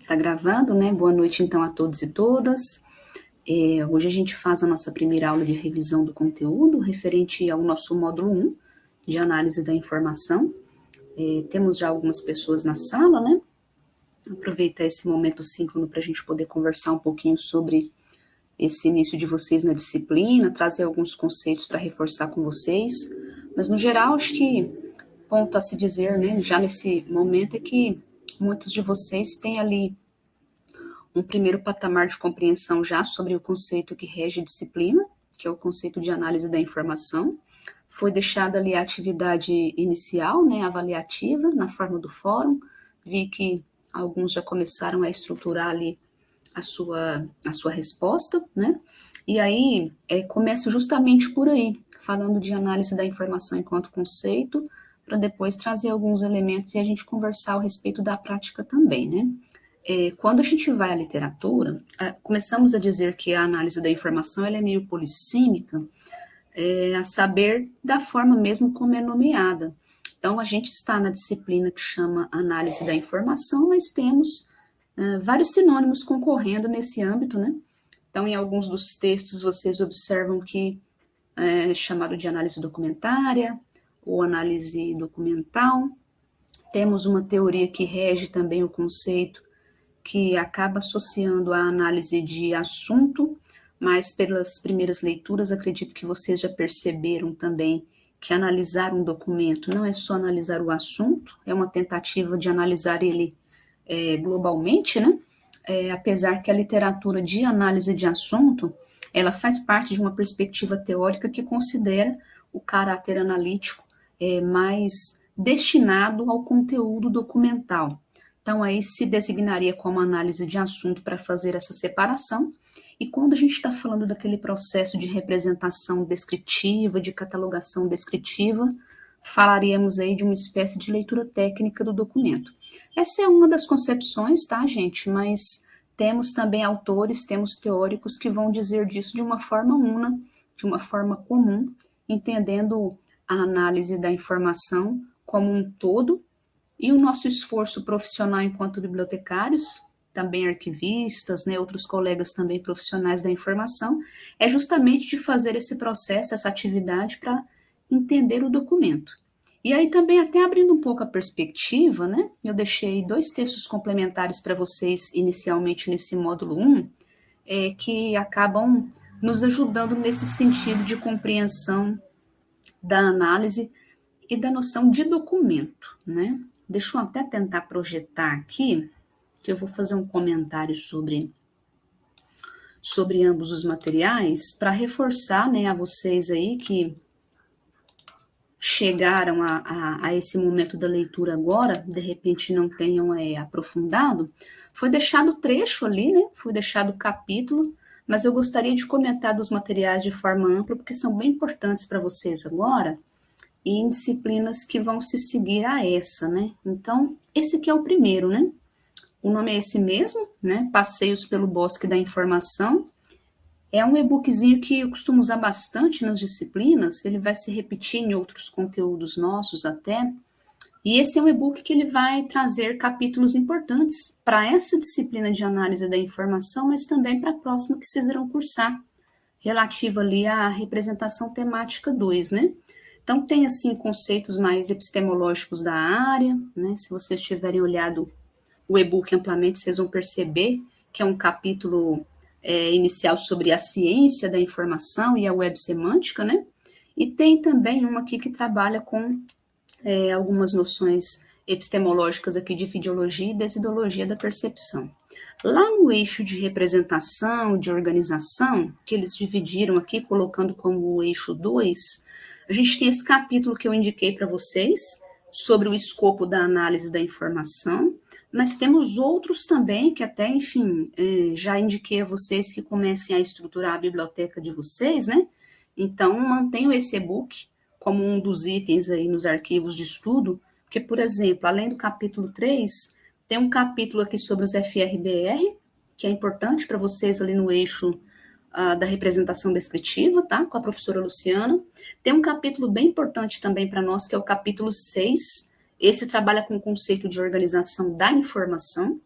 Tá gravando, né? Boa noite, então, a todos e todas. Hoje a gente faz a nossa primeira aula de revisão do conteúdo referente ao nosso módulo 1 de análise da informação. Temos já algumas pessoas na sala, né? Aproveitar esse momento síncrono para a gente poder conversar um pouquinho sobre esse início de vocês na disciplina, trazer alguns conceitos para reforçar com vocês. Mas, no geral, acho que ponto a se dizer, né, já nesse momento, é que muitos de vocês têm ali um primeiro patamar de compreensão já sobre o conceito que rege a disciplina, que é o conceito de análise da informação. Foi deixada ali a atividade inicial, né, avaliativa, na forma do fórum. Vi que alguns já começaram a estruturar ali a sua resposta, né? E aí, começo justamente por aí, falando de análise da informação enquanto conceito, para depois trazer alguns elementos e a gente conversar a respeito da prática também, né? Quando a gente vai à literatura, começamos a dizer que a análise da informação ela é meio polissêmica, a saber da forma mesmo como é nomeada. Então, a gente está na disciplina que chama análise da informação, mas temos vários sinônimos concorrendo nesse âmbito, né? Então, em alguns dos textos, vocês observam que é chamado de análise documentária ou análise documental. Temos uma teoria que rege também o conceito, que acaba associando a análise de assunto, mas pelas primeiras leituras, acredito que vocês já perceberam também que analisar um documento não é só analisar o assunto, é uma tentativa de analisar ele globalmente, né? Apesar que a literatura de análise de assunto, ela faz parte de uma perspectiva teórica que considera o caráter analítico mais destinado ao conteúdo documental. Então, aí se designaria como análise de assunto para fazer essa separação. E quando a gente está falando daquele processo de representação descritiva, de catalogação descritiva, falaríamos aí de uma espécie de leitura técnica do documento. Essa é uma das concepções, tá, gente? Mas temos também autores, temos teóricos que vão dizer disso de uma forma una, de uma forma comum, entendendo a análise da informação como um todo, e o nosso esforço profissional enquanto bibliotecários, também arquivistas, né, outros colegas também profissionais da informação, é justamente de fazer esse processo, essa atividade para entender o documento. E aí também até abrindo um pouco a perspectiva, né, eu deixei 2 textos complementares para vocês inicialmente nesse módulo 1, que acabam nos ajudando nesse sentido de compreensão da análise e da noção de documento, né? Deixa eu até tentar projetar aqui, que eu vou fazer um comentário sobre ambos os materiais, para reforçar, né, a vocês aí que chegaram a esse momento da leitura agora, de repente não tenham aprofundado. Foi deixado trecho ali, né? Foi deixado capítulo, mas eu gostaria de comentar dos materiais de forma ampla, porque são bem importantes para vocês agora, e em disciplinas que vão se seguir a essa, né? Então, esse aqui é o primeiro, né? O nome é esse mesmo, né? Passeios pelo Bosque da Informação. É um e-bookzinho que eu costumo usar bastante nas disciplinas, ele vai se repetir em outros conteúdos nossos até. E esse é um e-book que ele vai trazer capítulos importantes para essa disciplina de análise da informação, mas também para a próxima que vocês irão cursar, relativa ali à representação temática 2, né? Então, tem, assim, conceitos mais epistemológicos da área, né? Se vocês tiverem olhado o e-book amplamente, vocês vão perceber que é um capítulo inicial sobre a ciência da informação e a web semântica, né? E tem também uma aqui que trabalha com algumas noções epistemológicas aqui de videologia e desidologia da percepção. Lá no eixo de representação, de organização, que eles dividiram aqui, colocando como o eixo 2, a gente tem esse capítulo que eu indiquei para vocês, sobre o escopo da análise da informação, mas temos outros também que até, enfim, já indiquei a vocês que comecem a estruturar a biblioteca de vocês, né? Então, mantenham esse e-book como um dos itens aí nos arquivos de estudo, porque, por exemplo, além do capítulo 3, tem um capítulo aqui sobre os FRBR, que é importante para vocês ali no eixo da representação descritiva, tá? Com a professora Luciana. Tem um capítulo bem importante também para nós, que é o capítulo 6. Esse trabalha com o conceito de organização da informação.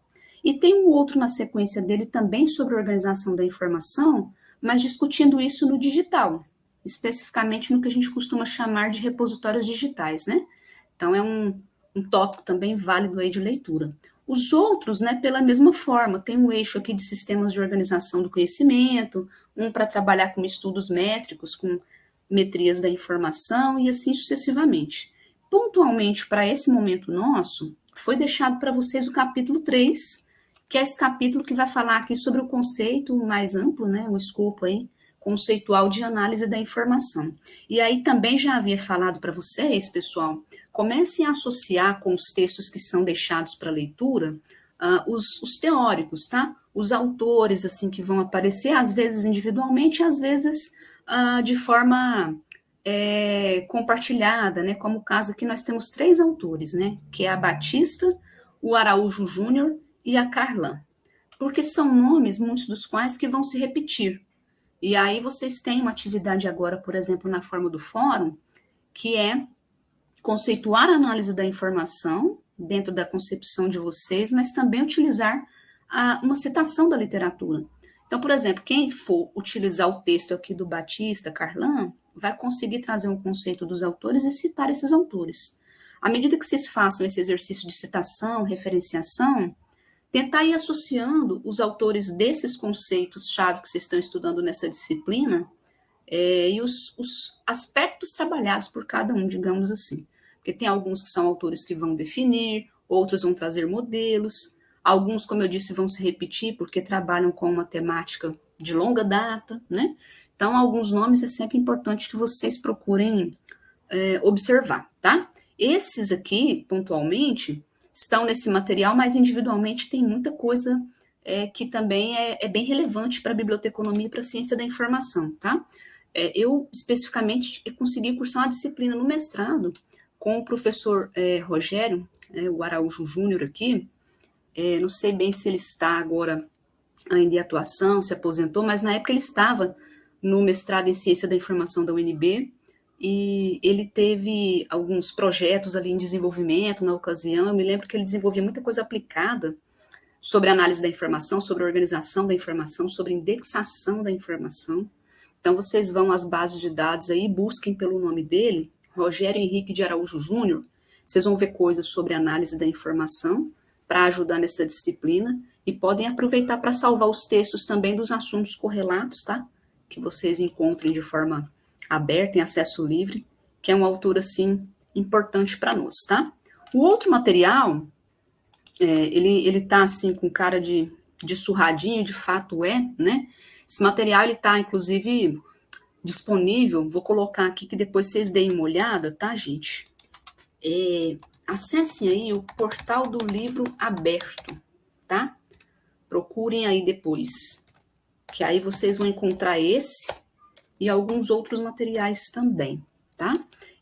E tem um outro na sequência dele também sobre organização da informação, mas discutindo isso no digital, especificamente no que a gente costuma chamar de repositórios digitais, né? Então, é um tópico também válido aí de leitura. Os outros, né, pela mesma forma, tem um eixo aqui de sistemas de organização do conhecimento, um para trabalhar com estudos métricos, com metrias da informação e assim sucessivamente. Pontualmente, para esse momento nosso, foi deixado para vocês o capítulo 3, que é esse capítulo que vai falar aqui sobre o conceito mais amplo, né, o escopo aí, conceitual de análise da informação. E aí também já havia falado para vocês, pessoal, comecem a associar com os textos que são deixados para leitura os teóricos, tá? Os autores, assim, que vão aparecer, às vezes individualmente, às vezes de forma compartilhada, né? Como o caso aqui, nós temos 3 autores, né? Que é a Batista, o Araújo Júnior e a Carlan. Porque são nomes, muitos dos quais, que vão se repetir. E aí vocês têm uma atividade agora, por exemplo, na forma do fórum, que é conceituar a análise da informação dentro da concepção de vocês, mas também utilizar uma citação da literatura. Então, por exemplo, quem for utilizar o texto aqui do Batista, Carlan, vai conseguir trazer um conceito dos autores e citar esses autores. À medida que vocês façam esse exercício de citação, referenciação, tentar ir associando os autores desses conceitos-chave que vocês estão estudando nessa disciplina e os aspectos trabalhados por cada um, digamos assim. Porque tem alguns que são autores que vão definir, outros vão trazer modelos, alguns, como eu disse, vão se repetir porque trabalham com uma temática de longa data, né? Então, alguns nomes é sempre importante que vocês procurem observar, tá? Esses aqui, pontualmente, estão nesse material, mas individualmente tem muita coisa que também é bem relevante para a biblioteconomia e para a ciência da informação, tá? Eu, especificamente, consegui cursar uma disciplina no mestrado com o professor Rogério, o Araújo Júnior aqui, não sei bem se ele está agora ainda em atuação, se aposentou, mas na época ele estava no mestrado em ciência da informação da UNB, e ele teve alguns projetos ali em desenvolvimento na ocasião. Eu me lembro que ele desenvolvia muita coisa aplicada sobre análise da informação, sobre organização da informação, sobre indexação da informação. Então, vocês vão às bases de dados aí, busquem pelo nome dele, Rogério Henrique de Araújo Júnior, vocês vão ver coisas sobre análise da informação para ajudar nessa disciplina e podem aproveitar para salvar os textos também dos assuntos correlatos, tá? Que vocês encontrem de forma aberta, em acesso livre, que é um autor, assim, importante para nós, tá? O outro material, ele tá, assim, com cara de surradinho, de fato né? Esse material, ele tá, inclusive, disponível, vou colocar aqui que depois vocês deem uma olhada, tá, gente? Acessem aí o portal do livro aberto, tá? Procurem aí depois, que aí vocês vão encontrar esse e alguns outros materiais também, tá?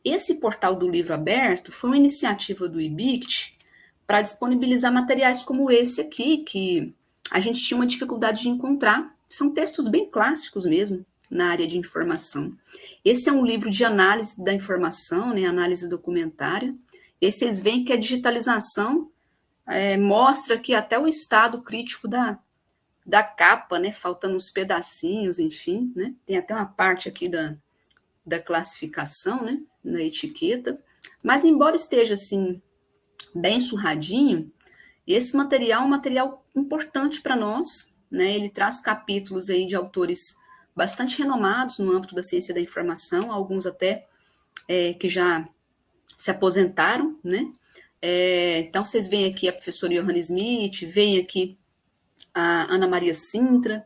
Esse portal do livro aberto foi uma iniciativa do IBICT para disponibilizar materiais como esse aqui, que a gente tinha uma dificuldade de encontrar. São textos bem clássicos mesmo, na área de informação. Esse é um livro de análise da informação, né, análise documentária. E vocês veem que a digitalização mostra aqui até o estado crítico da capa, né, faltando uns pedacinhos, enfim, né, tem até uma parte aqui da classificação, né, na etiqueta, mas embora esteja, assim, bem surradinho, esse material é um material importante para nós, né, ele traz capítulos aí de autores bastante renomados no âmbito da ciência da informação, alguns até que já se aposentaram, né, então vocês veem aqui a professora Johanna Smith, veem aqui a Ana Maria Sintra,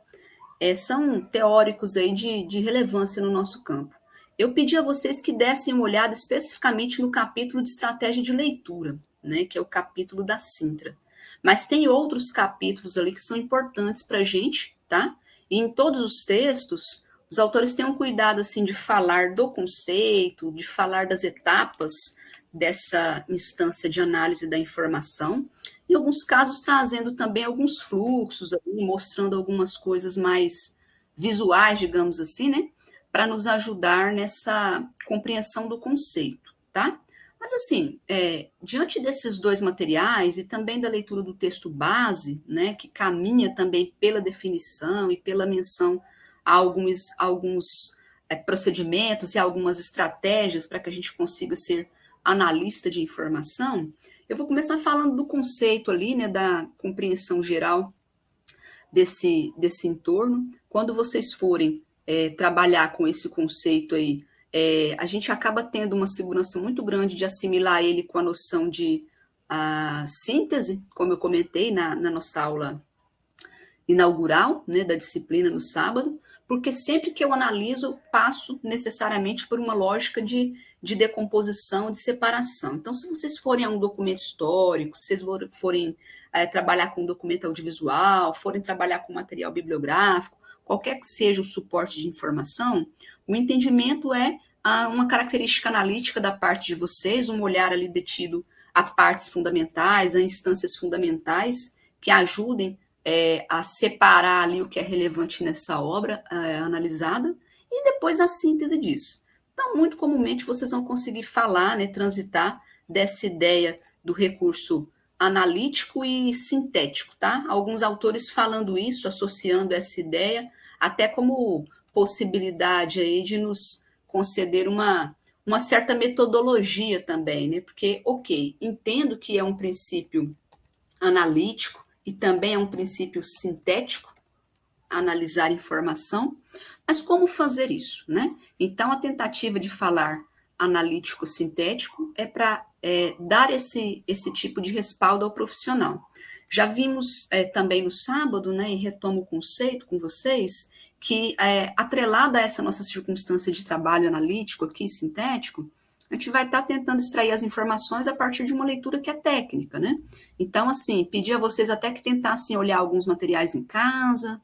são teóricos aí de relevância no nosso campo. Eu pedi a vocês que dessem uma olhada especificamente no capítulo de estratégia de leitura, né, que é o capítulo da Sintra. Mas tem outros capítulos ali que são importantes para a gente, tá? E em todos os textos, os autores têm um cuidado, assim, de falar do conceito, de falar das etapas dessa instância de análise da informação, em alguns casos trazendo também alguns fluxos, mostrando algumas coisas mais visuais, digamos assim, né, para nos ajudar nessa compreensão do conceito, tá? Mas, assim, diante desses dois materiais e também da leitura do texto base, né, que caminha também pela definição e pela menção a alguns procedimentos e algumas estratégias para que a gente consiga ser analista de informação, eu vou começar falando do conceito ali, né, da compreensão geral desse entorno. Quando vocês forem trabalhar com esse conceito aí, a gente acaba tendo uma segurança muito grande de assimilar ele com a noção de síntese, como eu comentei na nossa aula inaugural, né, da disciplina no sábado, porque sempre que eu analiso, passo necessariamente por uma lógica de decomposição, de separação. Então, se vocês forem a um documento histórico, se vocês forem trabalhar com um documento audiovisual, forem trabalhar com material bibliográfico, qualquer que seja o suporte de informação, o entendimento é uma característica analítica da parte de vocês, um olhar ali detido a partes fundamentais, a instâncias fundamentais que ajudem a separar ali o que é relevante nessa obra analisada e depois a síntese disso. Então, muito comumente vocês vão conseguir falar, né, transitar dessa ideia do recurso analítico e sintético, tá? Alguns autores falando isso, associando essa ideia até como possibilidade aí de nos conceder uma certa metodologia também, né? Porque, ok, entendo que é um princípio analítico e também é um princípio sintético, analisar informação, mas como fazer isso, né? Então, a tentativa de falar analítico-sintético é para dar esse tipo de respaldo ao profissional. Já vimos também no sábado, né, e retomo o conceito com vocês, que atrelada a essa nossa circunstância de trabalho analítico aqui, sintético, a gente vai estar tentando extrair as informações a partir de uma leitura que é técnica, né? Então, assim, pedir a vocês até que tentassem olhar alguns materiais em casa,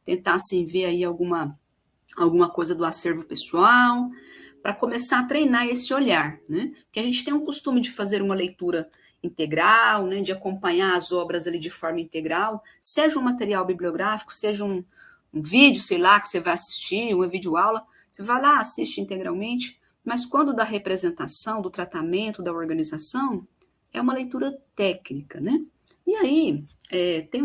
tentassem ver aí alguma coisa do acervo pessoal, para começar a treinar esse olhar, né? Porque a gente tem o costume de fazer uma leitura integral, né? De acompanhar as obras ali de forma integral, seja um material bibliográfico, seja um vídeo, sei lá, que você vai assistir, uma videoaula, você vai lá, assiste integralmente, mas quando da representação, do tratamento, da organização, é uma leitura técnica, né? E aí, tem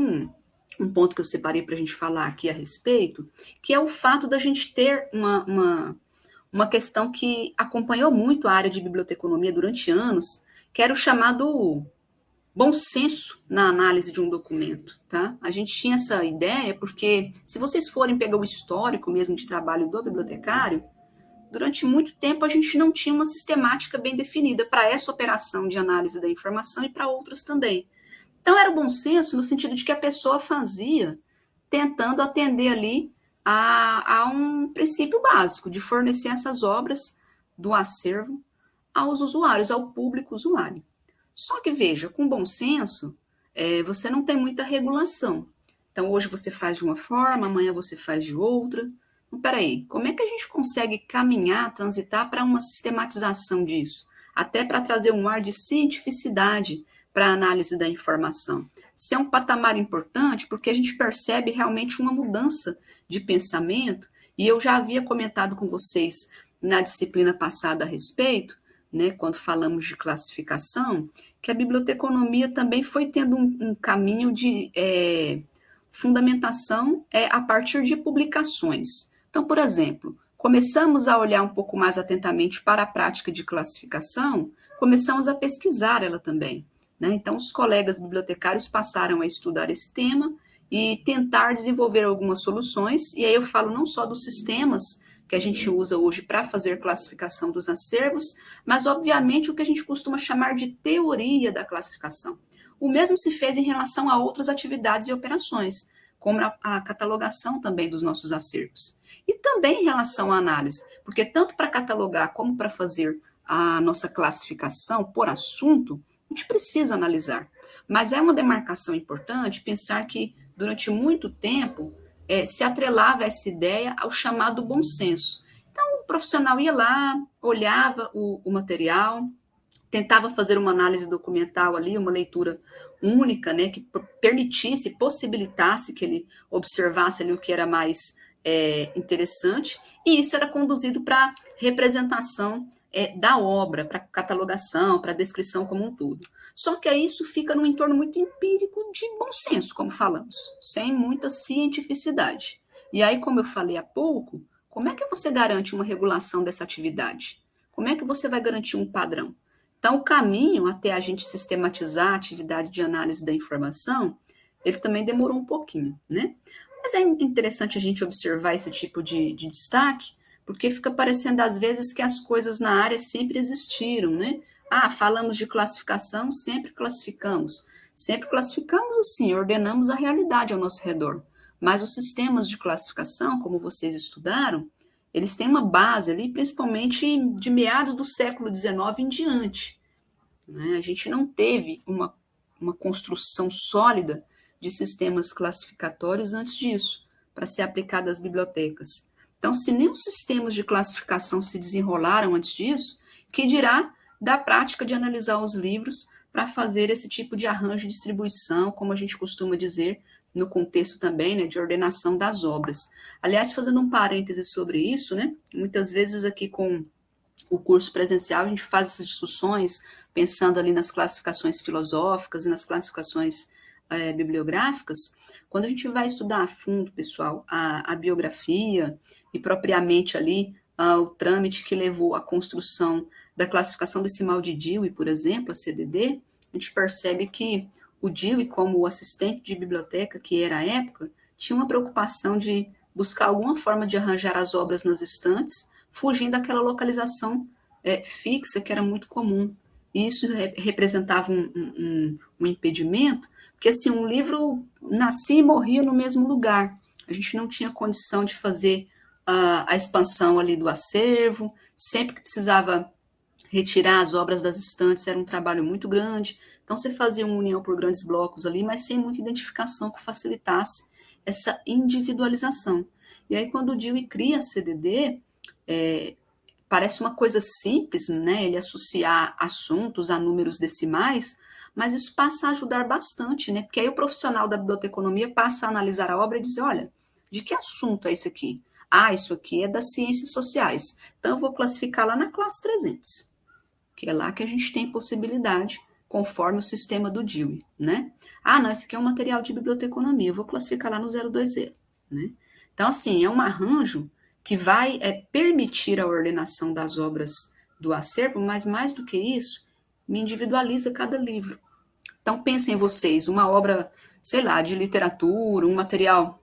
um ponto que eu separei para a gente falar aqui a respeito, que é o fato da gente ter uma questão que acompanhou muito a área de biblioteconomia durante anos, que era o chamado bom senso na análise de um documento, tá? A gente tinha essa ideia porque, se vocês forem pegar o histórico mesmo de trabalho do bibliotecário, durante muito tempo a gente não tinha uma sistemática bem definida para essa operação de análise da informação e para outras também. Então, era o bom senso no sentido de que a pessoa fazia tentando atender ali a um princípio básico de fornecer essas obras do acervo aos usuários, ao público usuário. Só que, veja, com bom senso, você não tem muita regulação. Então, hoje você faz de uma forma, amanhã você faz de outra. Então, peraí, como é que a gente consegue caminhar, transitar para uma sistematização disso? Até para trazer um ar de cientificidade para a análise da informação. Isso é um patamar importante porque a gente percebe realmente uma mudança de pensamento, e eu já havia comentado com vocês na disciplina passada a respeito, né, quando falamos de classificação, que a biblioteconomia também foi tendo um caminho de fundamentação a partir de publicações. Então, por exemplo, começamos a olhar um pouco mais atentamente para a prática de classificação, começamos a pesquisar ela também. Né? Então, os colegas bibliotecários passaram a estudar esse tema e tentar desenvolver algumas soluções, e aí eu falo não só dos sistemas que a gente usa hoje para fazer classificação dos acervos, mas, obviamente, o que a gente costuma chamar de teoria da classificação. O mesmo se fez em relação a outras atividades e operações, como a catalogação também dos nossos acervos. E também em relação à análise, porque tanto para catalogar como para fazer a nossa classificação por assunto, a gente precisa analisar. Mas é uma demarcação importante pensar que, durante muito tempo, se atrelava essa ideia ao chamado bom senso. Então, o profissional ia lá, olhava o material, tentava fazer uma análise documental ali, uma leitura única, né, que permitisse, possibilitasse que ele observasse ali o que era mais interessante, e isso era conduzido para representação da obra, para catalogação, para descrição como um todo. Só que aí isso fica num entorno muito empírico de bom senso, como falamos, sem muita cientificidade. E aí, como eu falei há pouco, como é que você garante uma regulação dessa atividade? Como é que você vai garantir um padrão? Então, o caminho até a gente sistematizar a atividade de análise da informação, ele também demorou um pouquinho, né? Mas é interessante a gente observar esse tipo de destaque, porque fica parecendo às vezes que as coisas na área sempre existiram, né? Ah, falamos de classificação, sempre classificamos assim, ordenamos a realidade ao nosso redor. Mas os sistemas de classificação, como vocês estudaram, eles têm uma base ali, principalmente de meados do século XIX em diante, né? A gente não teve uma construção sólida de sistemas classificatórios antes disso, para ser aplicado às bibliotecas. Então, se nem os sistemas de classificação se desenrolaram antes disso, que dirá da prática de analisar os livros para fazer esse tipo de arranjo de distribuição, como a gente costuma dizer, no contexto também, né, de ordenação das obras. Aliás, fazendo um parêntese sobre isso, né, muitas vezes aqui com o curso presencial a gente faz essas discussões pensando ali nas classificações filosóficas e nas classificações bibliográficas. Quando a gente vai estudar a fundo, pessoal, a biografia e propriamente ali o trâmite que levou à construção da classificação decimal de Dewey, por exemplo, a CDD, a gente percebe que o Dewey, como o assistente de biblioteca que era à época, tinha uma preocupação de buscar alguma forma de arranjar as obras nas estantes, fugindo daquela localização fixa que era muito comum. E isso representava um impedimento, porque assim, um livro nascia e morria no mesmo lugar. A gente não tinha condição de fazer a expansão ali do acervo, sempre que precisava retirar as obras das estantes era um trabalho muito grande, então você fazia uma união por grandes blocos ali, mas sem muita identificação que facilitasse essa individualização. E aí quando o Dewey cria a CDD, parece uma coisa simples, né, ele associar assuntos a números decimais, mas isso passa a ajudar bastante, né, porque aí o profissional da biblioteconomia passa a analisar a obra e dizer, olha, de que assunto é esse aqui? Ah, isso aqui é das ciências sociais, então eu vou classificar lá na classe 300, que é lá que a gente tem possibilidade, conforme o sistema do Dewey, né? Ah, não, esse aqui é um material de biblioteconomia, eu vou classificar lá no 020, né? Então, assim, é um arranjo que vai permitir a ordenação das obras do acervo, mas mais do que isso, me individualiza cada livro. Então, pensem vocês, uma obra, sei lá, de literatura, um material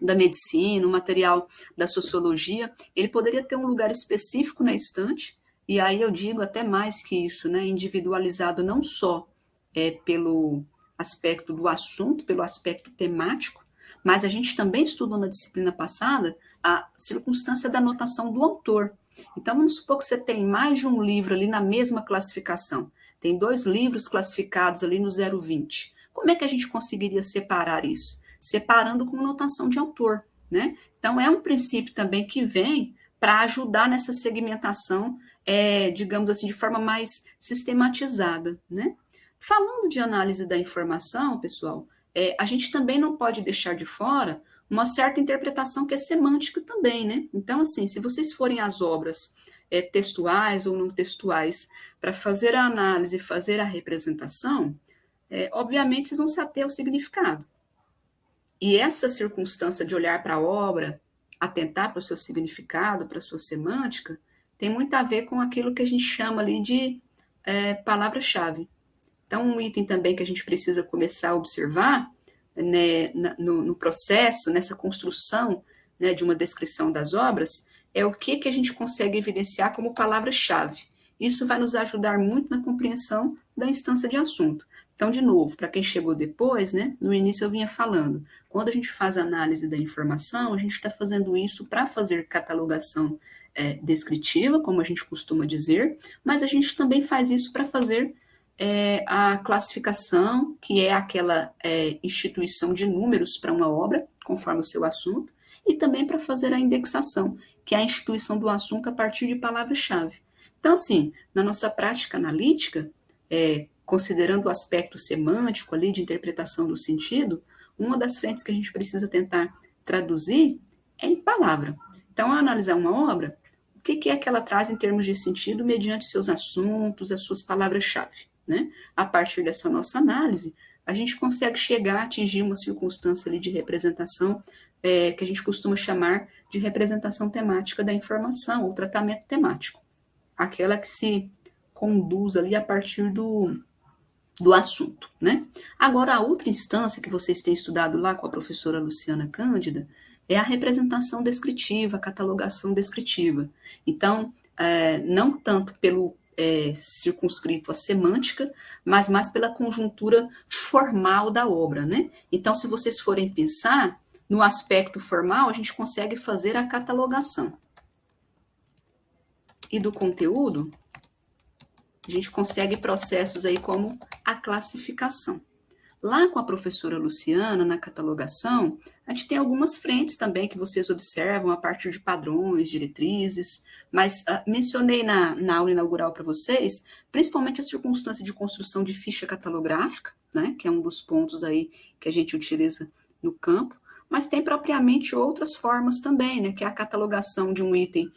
da medicina, um material da sociologia, ele poderia ter um lugar específico na estante, e aí eu digo até mais que isso, né, individualizado não só pelo aspecto do assunto, pelo aspecto temático, mas a gente também estudou na disciplina passada a circunstância da anotação do autor. Então, vamos supor que você tem mais de um livro ali na mesma classificação. Tem 2 livros classificados ali no 020. Como é que a gente conseguiria separar isso? Separando com notação de autor, né? Então, é um princípio também que vem para ajudar nessa segmentação, digamos assim, de forma mais sistematizada, né? Falando de análise da informação, pessoal, a gente também não pode deixar de fora uma certa interpretação que é semântica também, né? Então, assim, se vocês forem às obras textuais ou não textuais para fazer a análise, fazer a representação, obviamente vocês vão se ater ao significado. E essa circunstância de olhar para a obra, atentar para o seu significado, para a sua semântica, tem muito a ver com aquilo que a gente chama ali de palavra-chave. Então, um item também que a gente precisa começar a observar, né, no processo, nessa construção, né, de uma descrição das obras, é o que a gente consegue evidenciar como palavra-chave. Isso vai nos ajudar muito na compreensão da instância de assunto. Então, de novo, para quem chegou depois, né, no início eu vinha falando, quando a gente faz análise da informação, a gente está fazendo isso para fazer catalogação descritiva, como a gente costuma dizer, mas a gente também faz isso para fazer a classificação, que é aquela instituição de números para uma obra, conforme o seu assunto, e também para fazer a indexação, que é a instituição do assunto a partir de palavra-chave. Então, assim, na nossa prática analítica, considerando o aspecto semântico ali de interpretação do sentido, uma das frentes que a gente precisa tentar traduzir é em palavra. Então, ao analisar uma obra, que é que ela traz em termos de sentido mediante seus assuntos, as suas palavras-chave, né? A partir dessa nossa análise, a gente consegue chegar a atingir uma circunstância ali de representação que a gente costuma chamar de representação temática da informação, ou tratamento temático. Aquela que se conduz ali a partir do assunto, né? Agora, a outra instância que vocês têm estudado lá com a professora Luciana Cândida é a representação descritiva, a catalogação descritiva. Então, não tanto pelo circunscrito à semântica, mas mais pela conjuntura formal da obra, né? Então, se vocês forem pensar no aspecto formal, a gente consegue fazer a catalogação. E do conteúdo, a gente consegue processos aí como a classificação. Lá com a professora Luciana, na catalogação, a gente tem algumas frentes também que vocês observam a partir de padrões, diretrizes, mas mencionei na aula inaugural para vocês, principalmente a circunstância de construção de ficha catalográfica, né, que é um dos pontos aí que a gente utiliza no campo, mas tem propriamente outras formas também, né, que é a catalogação de um item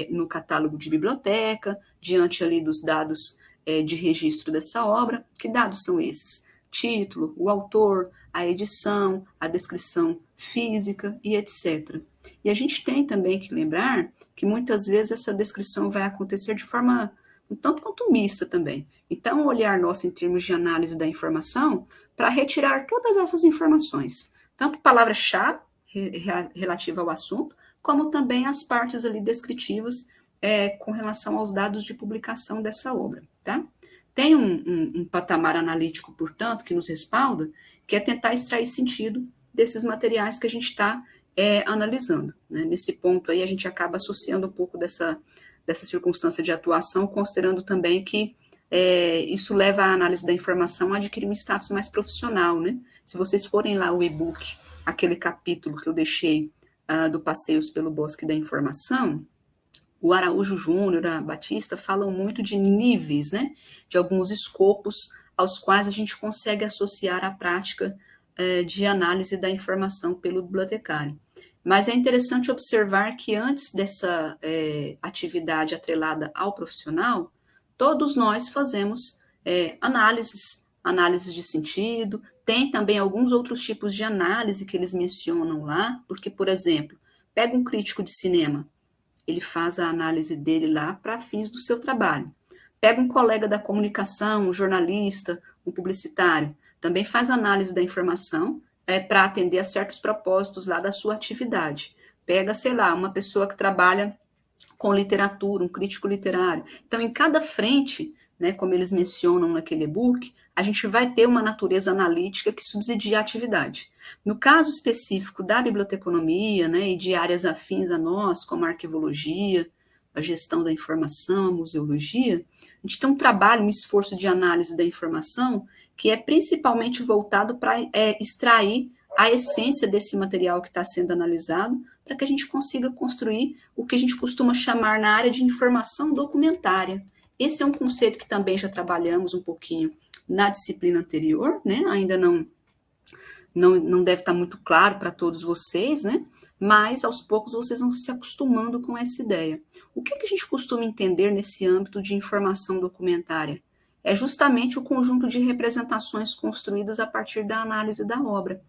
no catálogo de biblioteca, diante ali dos dados de registro dessa obra. Que dados são esses? Título, o autor, a edição, a descrição física e etc. E a gente tem também que lembrar que muitas vezes essa descrição vai acontecer de forma um tanto quanto mista também. Então, o olhar nosso em termos de análise da informação para retirar todas essas informações, tanto palavras-chave relativa ao assunto, como também as partes ali descritivas com relação aos dados de publicação dessa obra, tá? Tem um patamar analítico, portanto, que nos respalda, que é tentar extrair sentido desses materiais que a gente está analisando, né? Nesse ponto aí, a gente acaba associando um pouco dessa circunstância de atuação, considerando também que isso leva a análise da informação a adquirir um status mais profissional, né? Se vocês forem lá o e-book, aquele capítulo que eu deixei do Passeios pelo Bosque da Informação, o Araújo Júnior, a Batista, falam muito de níveis, né? De alguns escopos aos quais a gente consegue associar a prática de análise da informação pelo bibliotecário. Mas é interessante observar que antes dessa atividade atrelada ao profissional, todos nós fazemos análises de sentido, tem também alguns outros tipos de análise que eles mencionam lá, porque, por exemplo, pega um crítico de cinema, ele faz a análise dele lá para fins do seu trabalho. Pega um colega da comunicação, um jornalista, um publicitário, também faz análise da informação para atender a certos propósitos lá da sua atividade. Pega, sei lá, uma pessoa que trabalha com literatura, um crítico literário. Então, em cada frente, né, como eles mencionam naquele e-book, a gente vai ter uma natureza analítica que subsidia a atividade. No caso específico da biblioteconomia, né, e de áreas afins a nós, como a arquivologia, a gestão da informação, a museologia, a gente tem um trabalho, um esforço de análise da informação que é principalmente voltado para extrair a essência desse material que está sendo analisado, para que a gente consiga construir o que a gente costuma chamar na área de informação documentária. Esse é um conceito que também já trabalhamos um pouquinho na disciplina anterior, né? Ainda não deve estar muito claro para todos vocês, né? Mas aos poucos vocês vão se acostumando com essa ideia. O que a gente costuma entender nesse âmbito de informação documentária? É justamente o conjunto de representações construídas a partir da análise da obra.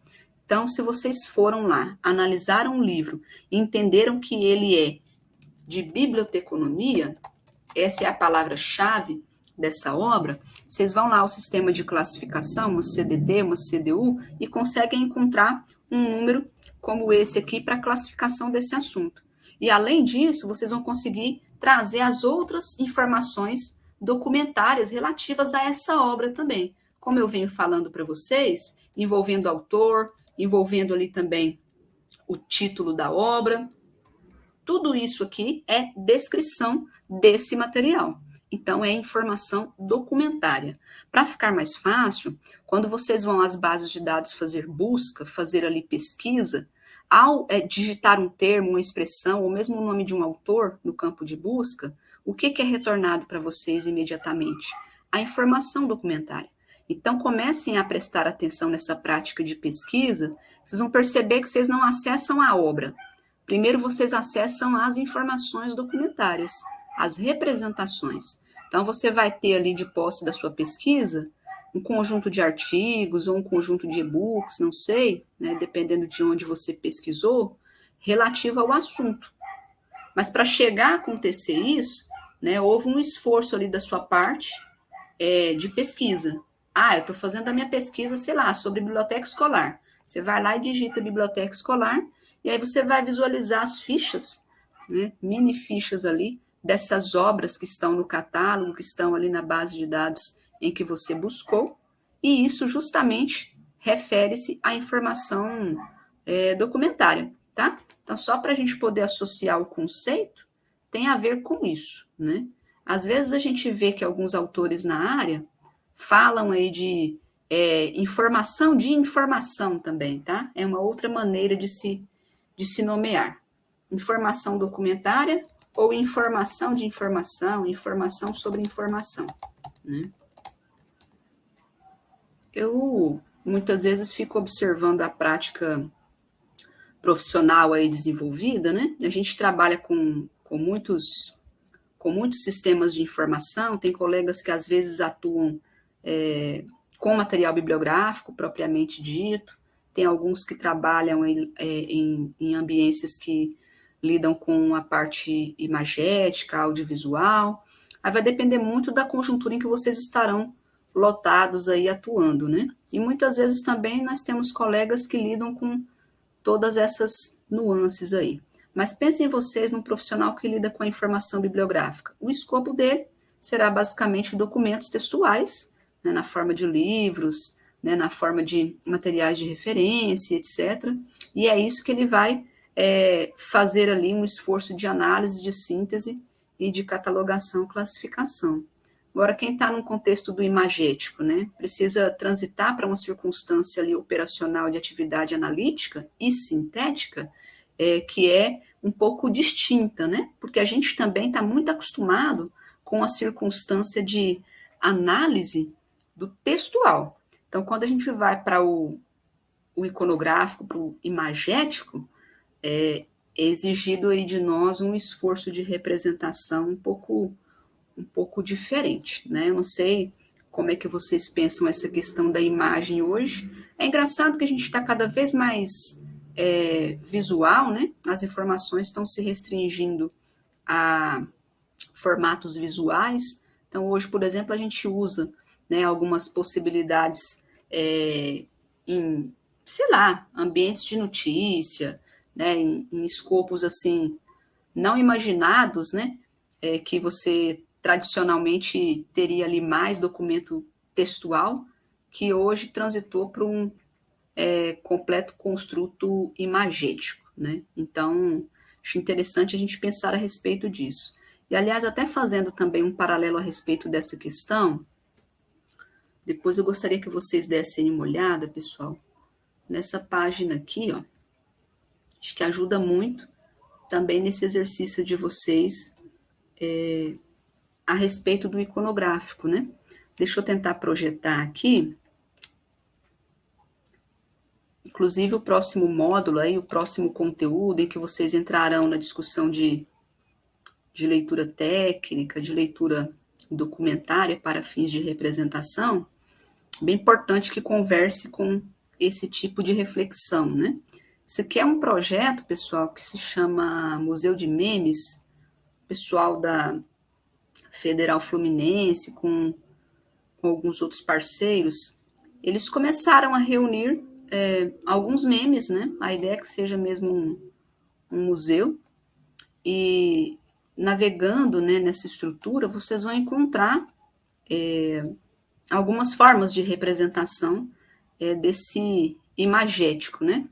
Então, se vocês foram lá, analisaram um livro e entenderam que ele é de biblioteconomia, essa é a palavra-chave dessa obra, vocês vão lá ao sistema de classificação, uma CDD, uma CDU, e conseguem encontrar um número como esse aqui para a classificação desse assunto. E, além disso, vocês vão conseguir trazer as outras informações documentárias relativas a essa obra também. Como eu venho falando para vocês, envolvendo o autor, envolvendo ali também o título da obra. Tudo isso aqui é descrição desse material. Então, é informação documentária. Para ficar mais fácil, quando vocês vão às bases de dados fazer busca, fazer ali pesquisa, ao digitar um termo, uma expressão, ou mesmo o nome de um autor no campo de busca, o que é retornado para vocês imediatamente? A informação documentária. Então, comecem a prestar atenção nessa prática de pesquisa, vocês vão perceber que vocês não acessam a obra. Primeiro vocês acessam as informações documentárias, as representações. Então você vai ter ali de posse da sua pesquisa um conjunto de artigos ou um conjunto de e-books, não sei, né, dependendo de onde você pesquisou, relativo ao assunto. Mas para chegar a acontecer isso, né, houve um esforço ali da sua parte de pesquisa. Eu estou fazendo a minha pesquisa, sei lá, sobre biblioteca escolar. Você vai lá e digita biblioteca escolar, e aí você vai visualizar as fichas, né, mini fichas ali, dessas obras que estão no catálogo, que estão ali na base de dados em que você buscou, e isso justamente refere-se à informação documentária, tá? Então, só para a gente poder associar o conceito, tem a ver com isso, né? Às vezes a gente vê que alguns autores na área falam aí de informação de informação também, tá? É uma outra maneira de se nomear. Informação documentária ou informação de informação, informação sobre informação, né? Eu muitas vezes fico observando a prática profissional aí desenvolvida, né? A gente trabalha com muitos sistemas de informação, tem colegas que às vezes atuam com material bibliográfico propriamente dito, tem alguns que trabalham em ambiências que lidam com a parte imagética, audiovisual. Aí vai depender muito da conjuntura em que vocês estarão lotados aí atuando, né? E muitas vezes também nós temos colegas que lidam com todas essas nuances aí. Mas pensem vocês num profissional que lida com a informação bibliográfica. O escopo dele será basicamente documentos textuais, né, na forma de livros, né, na forma de materiais de referência, etc. E é isso que ele vai fazer ali um esforço de análise, de síntese e de catalogação, classificação. Agora, quem está num contexto do imagético, né, precisa transitar para uma circunstância ali operacional de atividade analítica e sintética, que é um pouco distinta, né? Porque a gente também está muito acostumado com a circunstância de análise do textual. Então, quando a gente vai para o iconográfico, para o imagético, é exigido aí de nós um esforço de representação um pouco diferente, né? Eu não sei como é que vocês pensam essa questão da imagem hoje. É engraçado que a gente está cada vez mais visual, né? As informações estão se restringindo a formatos visuais. Então, hoje, por exemplo, a gente usa, né, algumas possibilidades em, sei lá, ambientes de notícia, né, em escopos assim não imaginados, né, que você tradicionalmente teria ali mais documento textual, que hoje transitou para um completo construto imagético, né? Então, acho interessante a gente pensar a respeito disso. E, aliás, até fazendo também um paralelo a respeito dessa questão, depois eu gostaria que vocês dessem uma olhada, pessoal, nessa página aqui, ó. Acho que ajuda muito também nesse exercício de vocês a respeito do iconográfico, né? Deixa eu tentar projetar aqui. Inclusive, o próximo módulo, aí, o próximo conteúdo em que vocês entrarão na discussão de leitura técnica, de leitura documentária para fins de representação, bem importante que converse com esse tipo de reflexão, né? Isso aqui é um projeto, pessoal, que se chama Museu de Memes, pessoal da Federal Fluminense, com alguns outros parceiros, eles começaram a reunir alguns memes, né? A ideia é que seja mesmo um museu, e navegando, né, nessa estrutura, vocês vão encontrar algumas formas de representação desse imagético, né?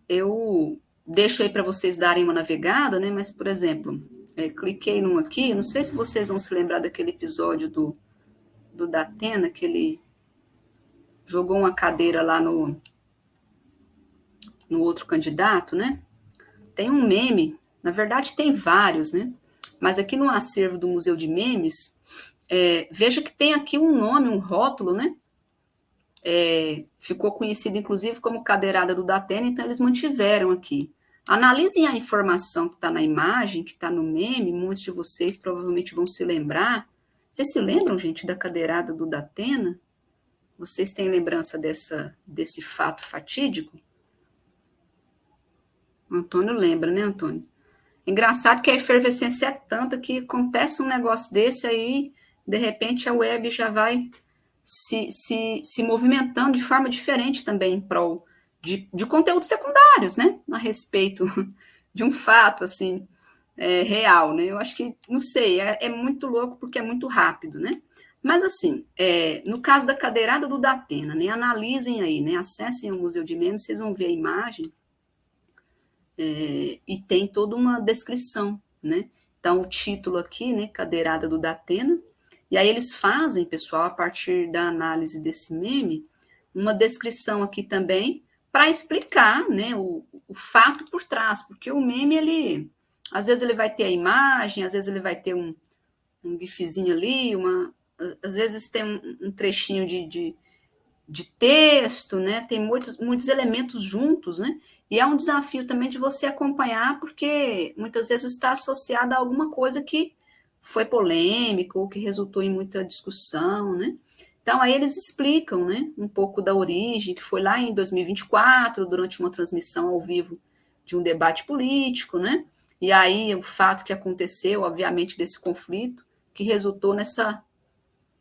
Eu deixo aí para vocês darem uma navegada, né? Mas, por exemplo, cliquei num aqui, não sei se vocês vão se lembrar daquele episódio do Datena, que ele jogou uma cadeira lá no outro candidato, né? Tem um meme, na verdade tem vários, né? Mas aqui no acervo do Museu de Memes, veja que tem aqui um nome, um rótulo, né? Ficou conhecido, inclusive, como cadeirada do Datena, então eles mantiveram aqui. Analisem a informação que está na imagem, que está no meme, muitos de vocês provavelmente vão se lembrar. Vocês se lembram, gente, da cadeirada do Datena? Vocês têm lembrança desse fato fatídico? O Antônio lembra, né, Antônio? Engraçado que a efervescência é tanta que acontece um negócio desse aí, de repente a web já vai se movimentando de forma diferente também em prol de conteúdos secundários, né? A respeito de um fato, assim, real, né? Eu acho que, não sei, é muito louco porque é muito rápido, né? Mas, assim, no caso da cadeirada do Datena, né? Analisem aí, né? Acessem o Museu de Memes, vocês vão ver a imagem e tem toda uma descrição, né? Então, o título aqui, né? Cadeirada do Datena. E aí eles fazem, pessoal, a partir da análise desse meme, uma descrição aqui também para explicar, né, o fato por trás, porque o meme, ele, às vezes ele vai ter a imagem, às vezes ele vai ter um gifzinho ali, às vezes tem um trechinho de texto, né, tem muitos elementos juntos, né, e é um desafio também de você acompanhar, porque muitas vezes está associado a alguma coisa que foi polêmico ou que resultou em muita discussão, né? Então, aí eles explicam, né, um pouco da origem, que foi lá em 2024, durante uma transmissão ao vivo de um debate político, né? E aí o fato que aconteceu, obviamente, desse conflito, que resultou nessa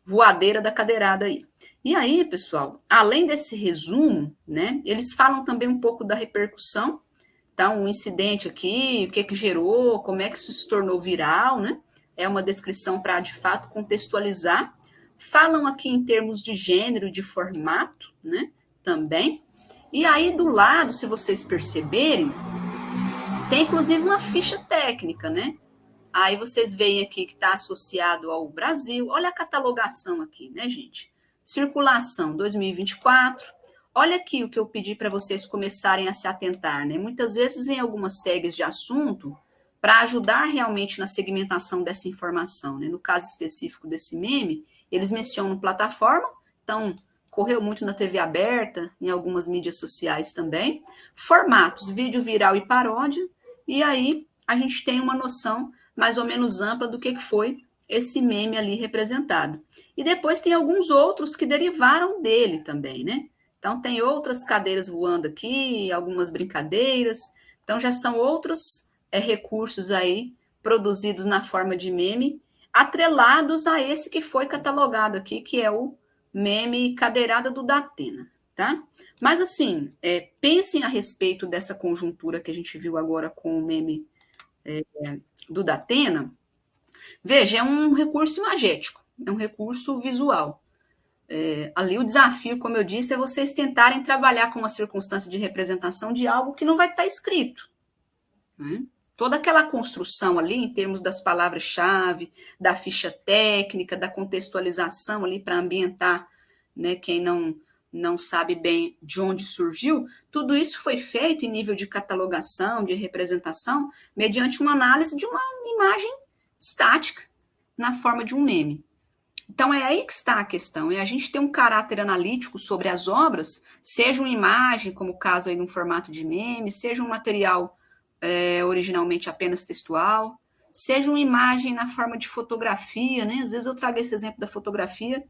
voadeira da cadeirada aí. E aí, pessoal, além desse resumo, né, eles falam também um pouco da repercussão. Então, um incidente aqui, o que que gerou, como é que isso se tornou viral, né? É uma descrição para, de fato, contextualizar. Falam aqui em termos de gênero e de formato, né? Também. E aí, do lado, se vocês perceberem, tem inclusive uma ficha técnica, né? Aí vocês veem aqui que está associado ao Brasil. Olha a catalogação aqui, né, gente? Circulação 2024. Olha aqui o que eu pedi para vocês começarem a se atentar, né? Muitas vezes vem algumas tags de assunto para ajudar realmente na segmentação dessa informação, né? No caso específico desse meme, eles mencionam plataforma, então correu muito na TV aberta, em algumas mídias sociais também. Formatos, vídeo viral e paródia. E aí a gente tem uma noção mais ou menos ampla do que foi esse meme ali representado. E depois tem alguns outros que derivaram dele também, né? Então, tem outras cadeiras voando aqui, algumas brincadeiras. Então, já são outros recursos aí produzidos na forma de meme, atrelados a esse que foi catalogado aqui, que é o meme cadeirada do Datena, tá? Mas, assim, pensem a respeito dessa conjuntura que a gente viu agora com o meme do Datena. Veja, é um recurso imagético, é um recurso visual. Ali o desafio, como eu disse, é vocês tentarem trabalhar com uma circunstância de representação de algo que não vai estar escrito, né? Toda aquela construção ali, em termos das palavras-chave, da ficha técnica, da contextualização ali para ambientar, né, quem não sabe bem de onde surgiu, tudo isso foi feito em nível de catalogação, de representação, mediante uma análise de uma imagem estática, na forma de um meme. Então, é aí que está a questão, é a gente ter um caráter analítico sobre as obras, seja uma imagem, como o caso aí de um formato de meme, seja um material originalmente apenas textual, seja uma imagem na forma de fotografia, né? Às vezes eu trago esse exemplo da fotografia,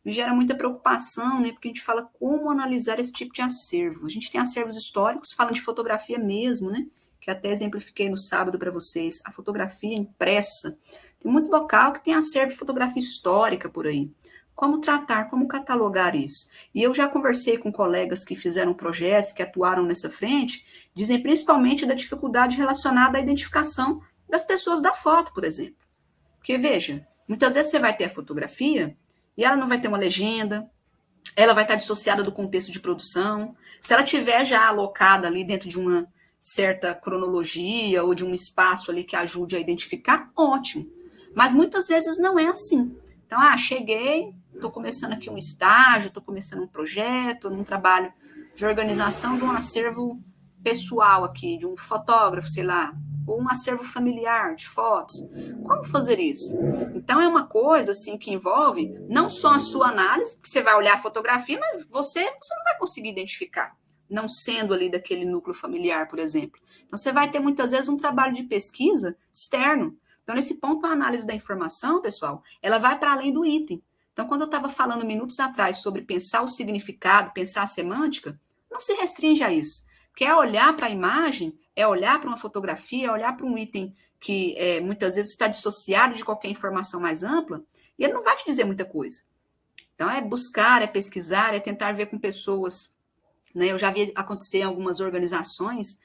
me gera muita preocupação, né? Porque a gente fala como analisar esse tipo de acervo. A gente tem acervos históricos, falam de fotografia mesmo, né? Que até exemplifiquei no sábado para vocês, a fotografia impressa. Tem muito local que tem acervo de fotografia histórica por aí. Como tratar, como catalogar isso? E eu já conversei com colegas que fizeram projetos, que atuaram nessa frente, dizem principalmente da dificuldade relacionada à identificação das pessoas da foto, por exemplo. Porque, veja, muitas vezes você vai ter a fotografia e ela não vai ter uma legenda, ela vai estar dissociada do contexto de produção. Se ela tiver já alocada ali dentro de uma certa cronologia ou de um espaço ali que ajude a identificar, ótimo. Mas muitas vezes não é assim. Então, cheguei, estou começando aqui um estágio, estou começando um projeto, num trabalho de organização de um acervo pessoal aqui, de um fotógrafo, sei lá, ou um acervo familiar de fotos. Como fazer isso? Então, é uma coisa assim que envolve não só a sua análise, porque você vai olhar a fotografia, mas você não vai conseguir identificar. não sendo ali daquele núcleo familiar, por exemplo. Então, você vai ter muitas vezes um trabalho de pesquisa externo. Então, nesse ponto, a análise da informação, pessoal, ela vai para além do item. Então, quando eu estava falando minutos atrás sobre pensar o significado, pensar a semântica, não se restringe a isso. Porque é olhar para a imagem, é olhar para uma fotografia, é olhar para um item que muitas vezes está dissociado de qualquer informação mais ampla, e ele não vai te dizer muita coisa. Então, é buscar, é pesquisar, é tentar ver com pessoas, né? Eu já vi acontecer em algumas organizações,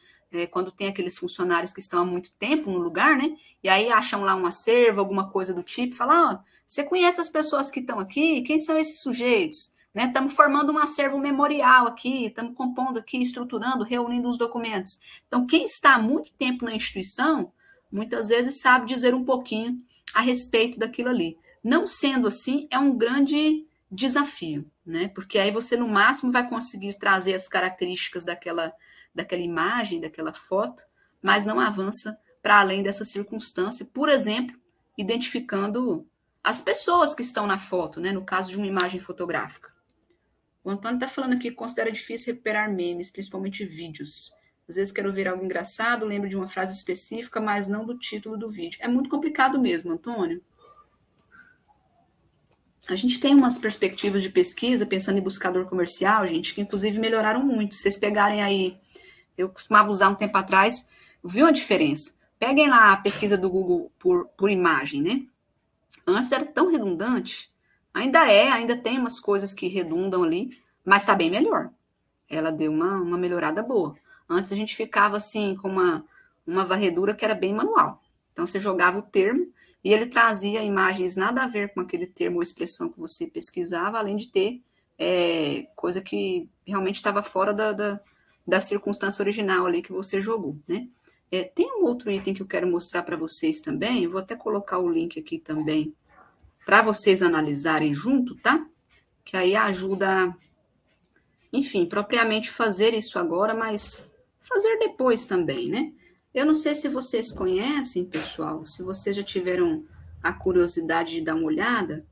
quando tem aqueles funcionários que estão há muito tempo no lugar, né? E aí acham lá um acervo, alguma coisa do tipo, falam, você conhece as pessoas que estão aqui? Quem são esses sujeitos? Né? Estamos formando um acervo memorial aqui, estamos compondo aqui, estruturando, reunindo os documentos. Então, quem está há muito tempo na instituição, muitas vezes sabe dizer um pouquinho a respeito daquilo ali. Não sendo assim, é um grande desafio, né? Porque aí você, no máximo, vai conseguir trazer as características daquela imagem, daquela foto, mas não avança para além dessa circunstância, por exemplo, identificando as pessoas que estão na foto, né? No caso de uma imagem fotográfica. O Antônio está falando aqui que considera difícil recuperar memes, principalmente vídeos. Às vezes quero ver algo engraçado, lembro de uma frase específica, mas não do título do vídeo. É muito complicado mesmo, Antônio. A gente tem umas perspectivas de pesquisa, pensando em buscador comercial, gente, que inclusive melhoraram muito. Se vocês pegarem aí, eu costumava usar um tempo atrás, viu a diferença? Peguem lá a pesquisa do Google por imagem, né? Antes era tão redundante, ainda tem umas coisas que redundam ali, mas está bem melhor. Ela deu uma melhorada boa. Antes a gente ficava assim com uma varredura que era bem manual. Então você jogava o termo e ele trazia imagens nada a ver com aquele termo ou expressão que você pesquisava, além de ter coisa que realmente estava fora da circunstância original ali que você jogou, né? Tem um outro item que eu quero mostrar para vocês também, eu vou até colocar o link aqui também, para vocês analisarem junto, tá? Que aí ajuda, enfim, propriamente fazer isso agora, mas fazer depois também, né? Eu não sei se vocês conhecem, pessoal, se vocês já tiveram a curiosidade de dar uma olhada,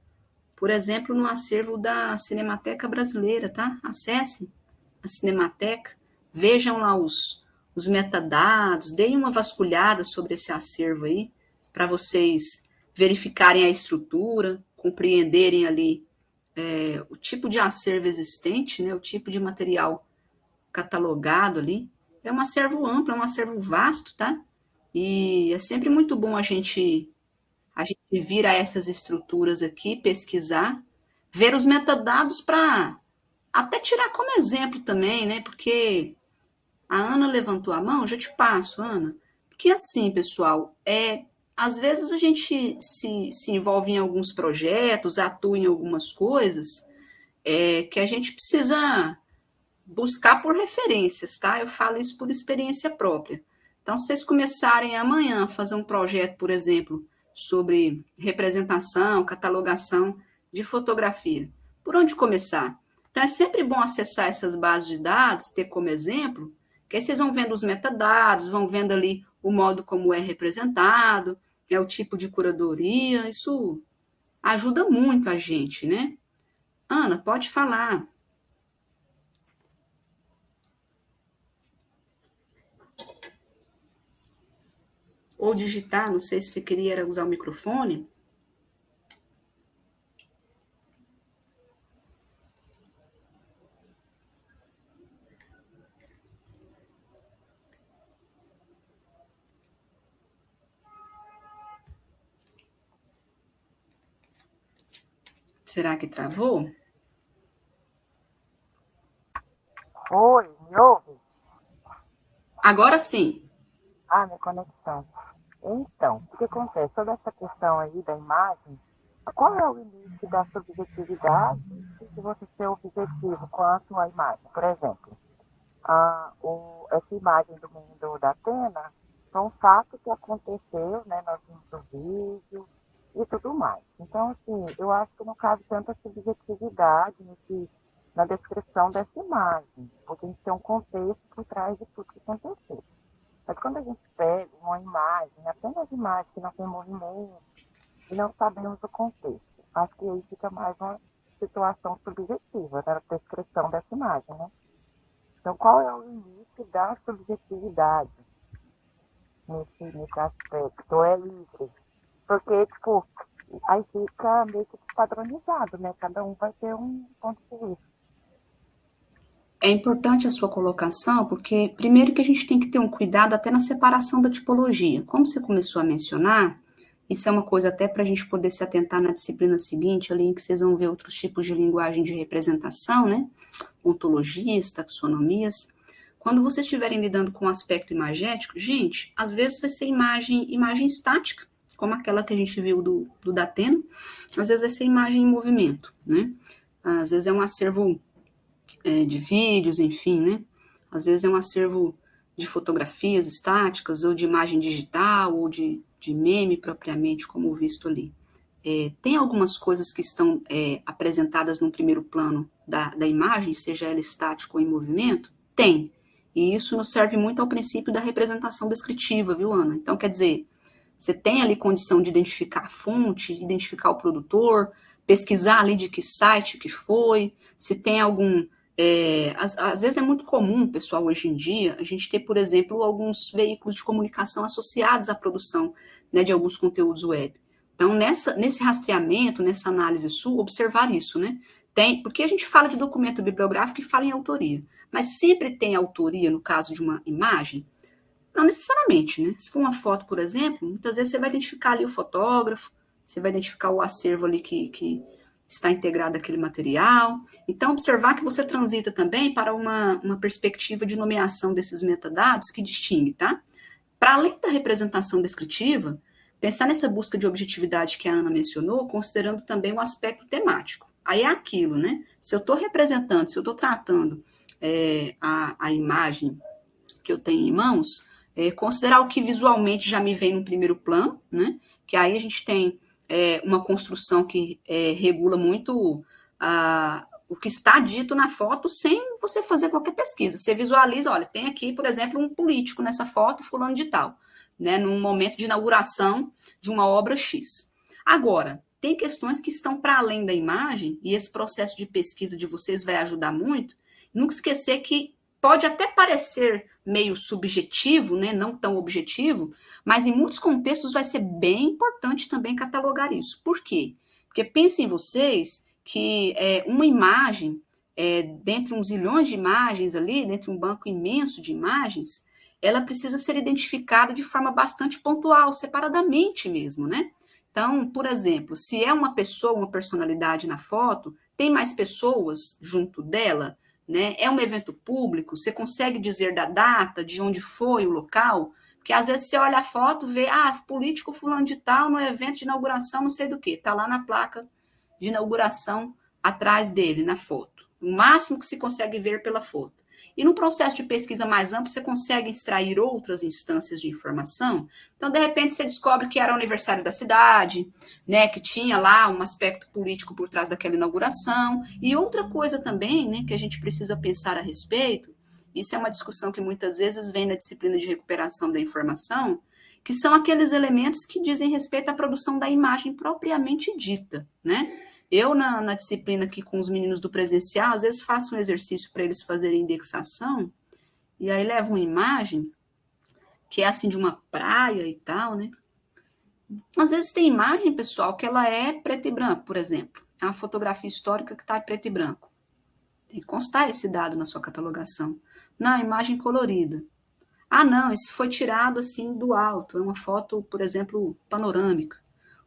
por exemplo, no acervo da Cinemateca Brasileira, tá? Acessem a Cinemateca, vejam lá os metadados, deem uma vasculhada sobre esse acervo aí, para vocês verificarem a estrutura, compreenderem ali o tipo de acervo existente, né, o tipo de material catalogado ali. É um acervo amplo, é um acervo vasto, tá? E é sempre muito bom a gente vir a essas estruturas aqui, pesquisar, ver os metadados para até tirar como exemplo também, né? Porque a Ana levantou a mão, já te passo, Ana. Porque assim, pessoal, às vezes a gente se envolve em alguns projetos, atua em algumas coisas, que a gente precisa buscar por referências, tá? Eu falo isso por experiência própria. Então, se vocês começarem amanhã a fazer um projeto, por exemplo, sobre representação, catalogação de fotografia, por onde começar? Então, é sempre bom acessar essas bases de dados, ter como exemplo, que aí vocês vão vendo os metadados, vão vendo ali o modo como é representado, o tipo de curadoria, isso ajuda muito a gente, né? Ana, pode falar. Ou digitar, não sei se você queria usar o microfone. Será que travou? Oi, me ouve? Agora sim. Minha conexão. Então, o que acontece? Sobre essa questão aí da imagem, qual é o limite da subjetividade se você ser objetivo quanto à imagem? Por exemplo, essa imagem do menino da Atena foi um fato que aconteceu, né? Nós vimos o vídeo e tudo mais. Então, assim, eu acho que não cabe tanta subjetividade na descrição dessa imagem, porque a gente tem um contexto por trás de tudo que aconteceu. Mas quando a gente pega uma imagem, apenas imagem que não tem movimento, e não sabemos o contexto, acho que aí fica mais uma situação subjetiva da descrição dessa imagem, né? Então, qual é o limite da subjetividade nesse aspecto? É livre? Porque, tipo, aí fica meio que padronizado, né? Cada um vai ter um ponto de vista. É importante a sua colocação, porque primeiro que a gente tem que ter um cuidado até na separação da tipologia. Como você começou a mencionar, isso é uma coisa até para a gente poder se atentar na disciplina seguinte, ali em que vocês vão ver outros tipos de linguagem de representação, né? Ontologias, taxonomias. Quando vocês estiverem lidando com o aspecto imagético, gente, às vezes vai ser imagem estática, como aquela que a gente viu do Datena, às vezes vai ser imagem em movimento, né? Às vezes é um acervo de vídeos, enfim, né? Às vezes é um acervo de fotografias estáticas, ou de imagem digital, ou de meme propriamente, como visto ali. Tem algumas coisas que estão apresentadas no primeiro plano da imagem, seja ela estática ou em movimento? Tem. E isso nos serve muito ao princípio da representação descritiva, viu, Ana? Então, quer dizer, você tem ali condição de identificar a fonte, identificar o produtor, pesquisar ali de que site que foi, se tem algum... às vezes é muito comum, pessoal, hoje em dia, a gente ter, por exemplo, alguns veículos de comunicação associados à produção, né, de alguns conteúdos web. Então, nesse rastreamento, nessa análise sua, observar isso, né? Porque a gente fala de documento bibliográfico e fala em autoria, mas sempre tem autoria no caso de uma imagem? Não necessariamente, né? Se for uma foto, por exemplo, muitas vezes você vai identificar ali o fotógrafo, você vai identificar o acervo ali que está integrado àquele material. Então, observar que você transita também para uma perspectiva de nomeação desses metadados que distingue, tá? Para além da representação descritiva, pensar nessa busca de objetividade que a Ana mencionou, considerando também o aspecto temático. Aí é aquilo, né? Se eu estou representando, se eu estou tratando a imagem que eu tenho em mãos, considerar o que visualmente já me vem no primeiro plano, né? Que aí a gente tem uma construção que regula muito o que está dito na foto sem você fazer qualquer pesquisa. Você visualiza, olha, tem aqui, por exemplo, um político nessa foto, fulano de tal, né? Num momento de inauguração de uma obra X. Agora, tem questões que estão para além da imagem, e esse processo de pesquisa de vocês vai ajudar muito. Nunca esquecer que pode até parecer meio subjetivo, né, não tão objetivo, mas em muitos contextos vai ser bem importante também catalogar isso. Por quê? Porque pensem vocês que uma imagem, dentre uns zilhões de imagens ali, dentre um banco imenso de imagens, ela precisa ser identificada de forma bastante pontual, separadamente mesmo, né? Então, por exemplo, se é uma pessoa, uma personalidade na foto, tem mais pessoas junto dela, né? É um evento público, você consegue dizer da data, de onde foi o local? Porque às vezes você olha a foto, vê, político fulano de tal, no evento de inauguração, não sei do que, tá lá na placa de inauguração atrás dele, na foto. O máximo que se consegue ver pela foto. E no processo de pesquisa mais amplo, você consegue extrair outras instâncias de informação. Então, de repente, você descobre que era o aniversário da cidade, né, que tinha lá um aspecto político por trás daquela inauguração. E outra coisa também, né, que a gente precisa pensar a respeito, isso é uma discussão que muitas vezes vem na disciplina de recuperação da informação, que são aqueles elementos que dizem respeito à produção da imagem propriamente dita, né? Eu, na disciplina aqui com os meninos do presencial, às vezes faço um exercício para eles fazerem indexação, e aí levo uma imagem, que é assim de uma praia e tal, né? Às vezes tem imagem, pessoal, que ela é preto e branco, por exemplo. É uma fotografia histórica que está em preto e branco. Tem que constar esse dado na sua catalogação. Não, imagem colorida. Não, esse foi tirado assim do alto. É uma foto, por exemplo, panorâmica.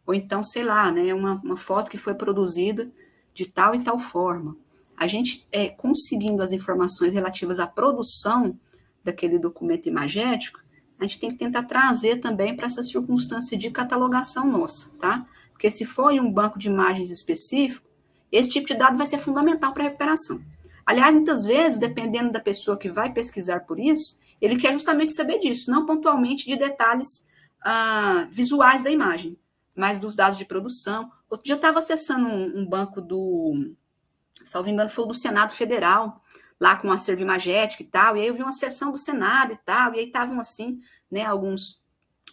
Ou então, sei lá, né, uma foto que foi produzida de tal e tal forma. A gente, conseguindo as informações relativas à produção daquele documento imagético, a gente tem que tentar trazer também para essa circunstância de catalogação nossa, tá? Porque se for em um banco de imagens específico, esse tipo de dado vai ser fundamental para a recuperação. Aliás, muitas vezes, dependendo da pessoa que vai pesquisar por isso, ele quer justamente saber disso, não pontualmente de detalhes visuais da imagem, mas dos dados de produção. Outro dia eu estava acessando um banco salvo engano, foi do Senado Federal, lá com a acervo imagético e tal, e aí eu vi uma sessão do Senado e tal, e aí estavam assim, né, alguns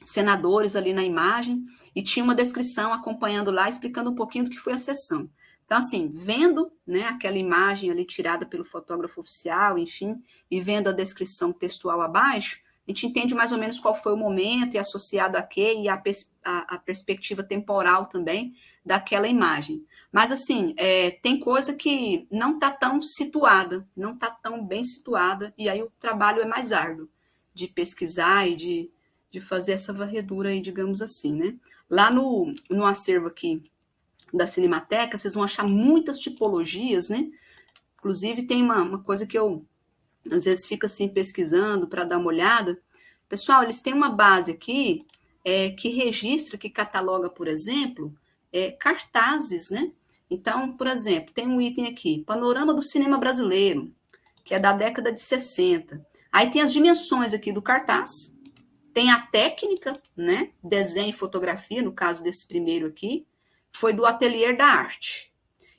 senadores ali na imagem, e tinha uma descrição acompanhando lá, explicando um pouquinho do que foi a sessão. Então, assim, vendo, né, aquela imagem ali tirada pelo fotógrafo oficial, enfim, e vendo a descrição textual abaixo, a gente entende mais ou menos qual foi o momento e associado a quê, e a perspectiva temporal também daquela imagem. Mas, assim, tem coisa que não está tão situada, não está tão bem situada, e aí o trabalho é mais árduo de pesquisar e de fazer essa varredura aí, digamos assim, né? Lá no acervo aqui da Cinemateca, vocês vão achar muitas tipologias, né? Inclusive, tem uma coisa que eu, às vezes, fico assim pesquisando para dar uma olhada. Pessoal, eles têm uma base aqui que registra, que cataloga, por exemplo, cartazes, né? Então, por exemplo, tem um item aqui, Panorama do Cinema Brasileiro, que é da década de 60. Aí tem as dimensões aqui do cartaz, tem a técnica, né? Desenho e fotografia, no caso desse primeiro aqui, foi do Atelier da Arte.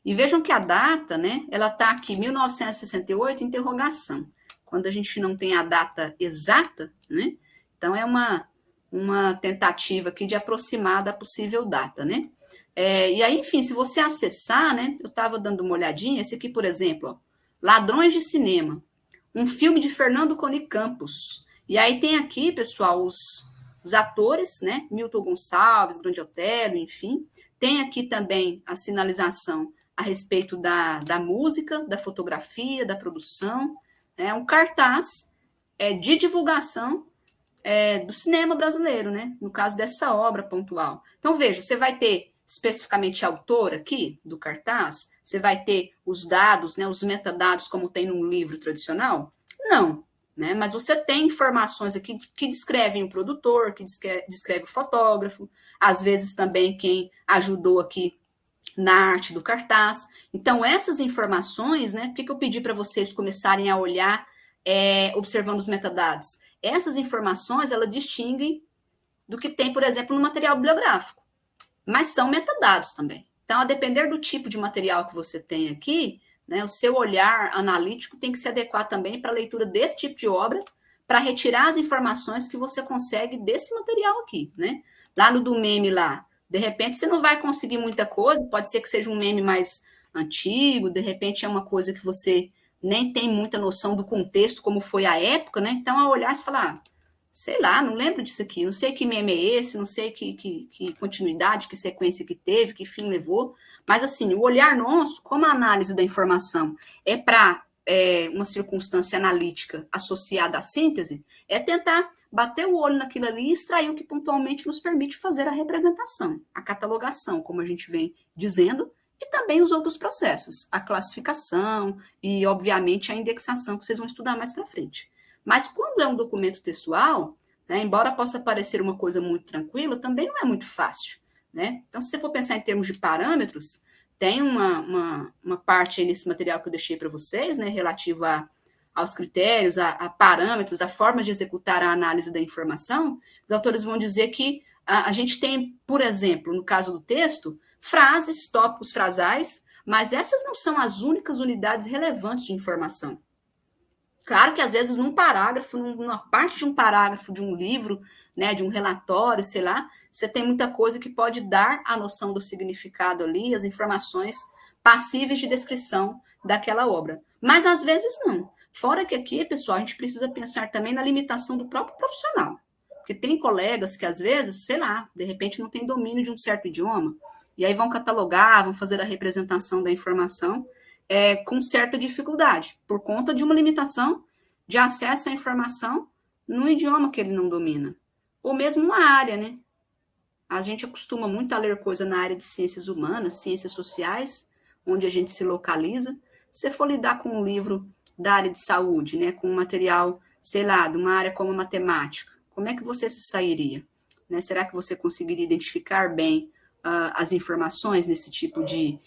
E vejam que a data, né? Ela está aqui, 1968, interrogação. Quando a gente não tem a data exata, né? Então é uma tentativa aqui de aproximar da possível data, né? E aí, enfim, se você acessar, né? Eu estava dando uma olhadinha, esse aqui, por exemplo, ó, Ladrões de Cinema, um filme de Fernando Coni Campos. E aí tem aqui, pessoal, os atores, né? Milton Gonçalves, Grande Otelo, enfim. Tem aqui também a sinalização a respeito da música, da fotografia, da produção. Um cartaz de divulgação do cinema brasileiro, né? No caso dessa obra pontual. Então, veja, você vai ter especificamente a autora aqui do cartaz, você vai ter os dados, né, os metadados, como tem num livro tradicional? Não. Né? Mas você tem informações aqui que descrevem o produtor, que descreve o fotógrafo, às vezes também quem ajudou aqui na arte do cartaz. Então, essas informações, né? Por que eu pedi para vocês começarem a olhar observando os metadados? Essas informações, elas distinguem do que tem, por exemplo, no material bibliográfico. Mas são metadados também. Então, a depender do tipo de material que você tem aqui, né, o seu olhar analítico tem que se adequar também para a leitura desse tipo de obra, para retirar as informações que você consegue desse material aqui, né? Lá no do meme lá, de repente você não vai conseguir muita coisa, pode ser que seja um meme mais antigo, de repente é uma coisa que você nem tem muita noção do contexto, como foi a época, né? Então, ao olhar, você fala, sei lá, não lembro disso aqui, não sei que meme é esse, não sei que continuidade, que sequência que teve, que fim levou, mas assim, o olhar nosso, como a análise da informação é para uma circunstância analítica associada à síntese, é tentar bater o olho naquilo ali e extrair o que pontualmente nos permite fazer a representação, a catalogação, como a gente vem dizendo, e também os outros processos, a classificação e, obviamente, a indexação, que vocês vão estudar mais para frente. Mas quando é um documento textual, né, embora possa parecer uma coisa muito tranquila, também não é muito fácil. Né? Então, se você for pensar em termos de parâmetros, tem uma parte aí nesse material que eu deixei para vocês, né, relativo aos critérios, a parâmetros, a forma de executar a análise da informação. Os autores vão dizer que a gente tem, por exemplo, no caso do texto, frases, tópicos frasais, mas essas não são as únicas unidades relevantes de informação. Claro que, às vezes, num parágrafo, numa parte de um parágrafo de um livro, né, de um relatório, sei lá, você tem muita coisa que pode dar a noção do significado ali, as informações passíveis de descrição daquela obra. Mas, às vezes, não. Fora que aqui, pessoal, a gente precisa pensar também na limitação do próprio profissional. Porque tem colegas que, às vezes, sei lá, de repente não tem domínio de um certo idioma, e aí vão catalogar, vão fazer a representação da informação com certa dificuldade, por conta de uma limitação de acesso à informação no idioma que ele não domina. Ou mesmo uma área, né? A gente acostuma muito a ler coisa na área de ciências humanas, ciências sociais, onde a gente se localiza. Se você for lidar com um livro da área de saúde, né, com um material, sei lá, de uma área como a matemática, como é que você se sairia? Né? Será que você conseguiria identificar bem as informações nesse tipo de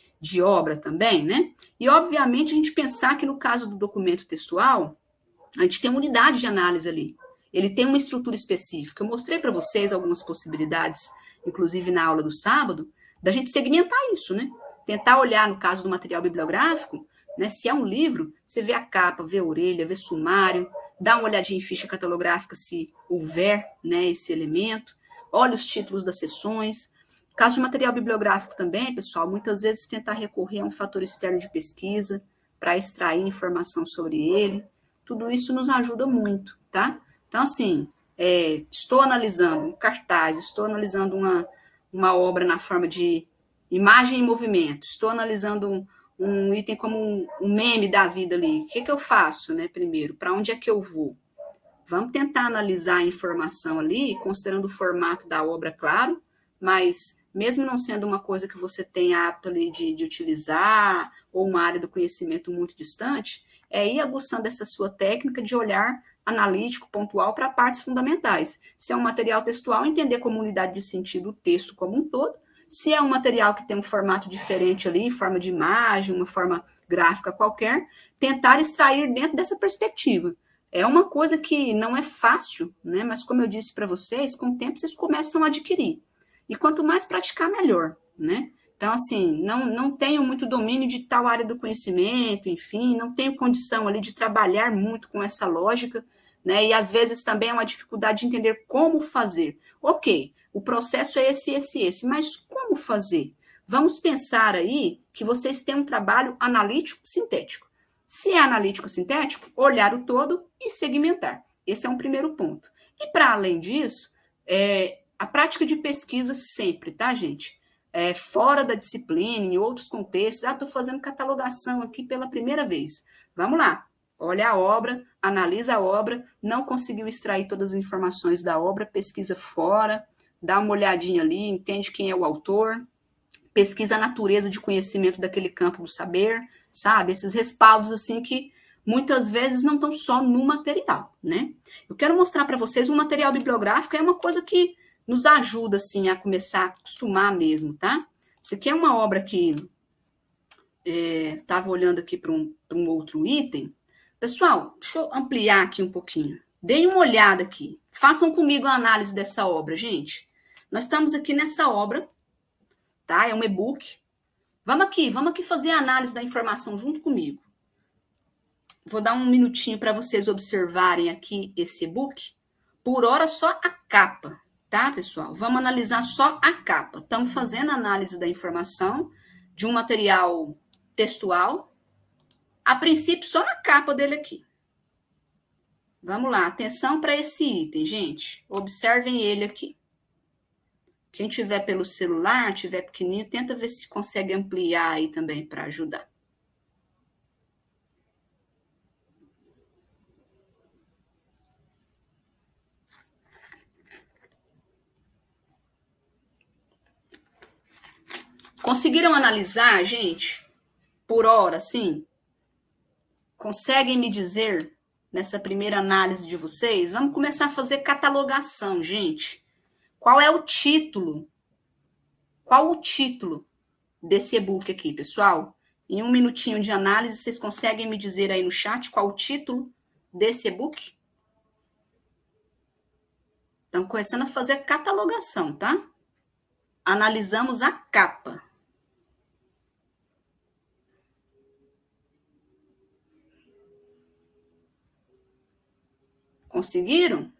obra também, né? E, obviamente, a gente pensar que no caso do documento textual, a gente tem uma unidade de análise ali. Ele tem uma estrutura específica. Eu mostrei para vocês algumas possibilidades, inclusive na aula do sábado, da gente segmentar isso, né? Tentar olhar, no caso do material bibliográfico, né, se é um livro, você vê a capa, vê a orelha, vê sumário, dá uma olhadinha em ficha catalográfica se houver, né, esse elemento, olha os títulos das seções, Caso de material bibliográfico também, pessoal, muitas vezes tentar recorrer a um fator externo de pesquisa para extrair informação sobre ele. Tudo isso nos ajuda muito, tá? Então, assim, estou analisando um cartaz, estou analisando uma obra na forma de imagem em movimento, estou analisando um item como um meme da vida ali. O que eu faço, né, primeiro? Para onde é que eu vou? Vamos tentar analisar a informação ali, considerando o formato da obra, claro, mas mesmo não sendo uma coisa que você tem hábito ali de utilizar, ou uma área do conhecimento muito distante, é ir aguçando essa sua técnica de olhar analítico, pontual, para partes fundamentais. Se é um material textual, entender como unidade de sentido o texto como um todo. Se é um material que tem um formato diferente ali, forma de imagem, uma forma gráfica qualquer, tentar extrair dentro dessa perspectiva. É uma coisa que não é fácil, né? Mas como eu disse para vocês, com o tempo vocês começam a adquirir. E quanto mais praticar, melhor, né? Então, assim, não tenho muito domínio de tal área do conhecimento, enfim, não tenho condição ali de trabalhar muito com essa lógica, né? E às vezes também é uma dificuldade de entender como fazer. Ok, o processo é esse, mas como fazer? Vamos pensar aí que vocês têm um trabalho analítico sintético. Se é analítico sintético, olhar o todo e segmentar. Esse é um primeiro ponto. E para além disso, a prática de pesquisa sempre, tá, gente? Fora da disciplina, em outros contextos. Estou fazendo catalogação aqui pela primeira vez. Vamos lá. Olha a obra, analisa a obra, não conseguiu extrair todas as informações da obra, pesquisa fora, dá uma olhadinha ali, entende quem é o autor, pesquisa a natureza de conhecimento daquele campo do saber, sabe? Esses respaldos, assim, que muitas vezes não estão só no material, né? Eu quero mostrar para vocês um material bibliográfico, é uma coisa que nos ajuda, assim, a começar a acostumar mesmo, tá? Isso aqui é uma obra que estava olhando aqui para um outro item. Pessoal, deixa eu ampliar aqui um pouquinho. Deem uma olhada aqui. Façam comigo a análise dessa obra, gente. Nós estamos aqui nessa obra, tá? É um e-book. Vamos aqui fazer a análise da informação junto comigo. Vou dar um minutinho para vocês observarem aqui esse e-book. Por hora, só a capa, tá, pessoal? Vamos analisar só a capa. Estamos fazendo a análise da informação de um material textual. A princípio, só na capa dele aqui. Vamos lá, atenção para esse item, gente. Observem ele aqui. Quem tiver pelo celular, tiver pequenininho, tenta ver se consegue ampliar aí também para ajudar. Conseguiram analisar, gente? Por hora, sim? Conseguem me dizer, nessa primeira análise de vocês? Vamos começar a fazer catalogação, gente. Qual é o título? Qual o título desse e-book aqui, pessoal? Em um minutinho de análise, vocês conseguem me dizer aí no chat qual o título desse e-book? Estamos começando a fazer a catalogação, tá? Analisamos a capa. Conseguiram?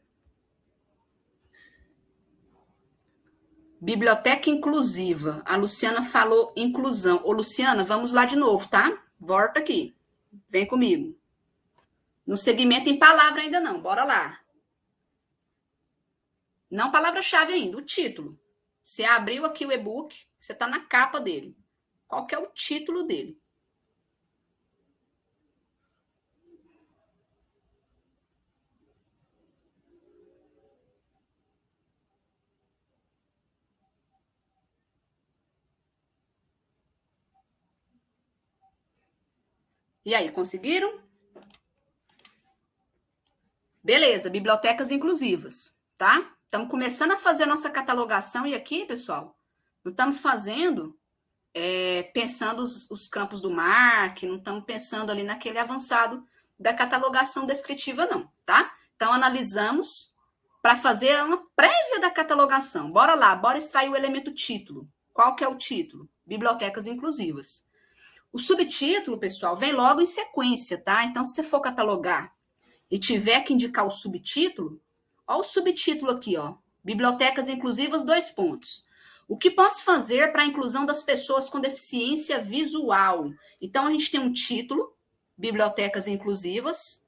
Biblioteca inclusiva. A Luciana falou inclusão. Ô, Luciana, vamos lá de novo, tá? Volta aqui. Vem comigo. No segmento em palavra ainda não. Bora lá. Não palavra-chave ainda, o título. Você abriu aqui o e-book, você está na capa dele. Qual que é o título dele? E aí, conseguiram? Beleza, bibliotecas inclusivas, tá? Estamos começando a fazer a nossa catalogação e aqui, pessoal, não estamos fazendo pensando os campos do MARC, não estamos pensando ali naquele avançado da catalogação descritiva, não, tá? Então, analisamos para fazer uma prévia da catalogação. Bora lá, bora extrair o elemento título. Qual que é o título? Bibliotecas inclusivas. O subtítulo, pessoal, vem logo em sequência, tá? Então, se você for catalogar e tiver que indicar o subtítulo, ó o subtítulo aqui, ó. Bibliotecas inclusivas, 2 pontos. O que posso fazer para a inclusão das pessoas com deficiência visual? Então, a gente tem um título, Bibliotecas Inclusivas,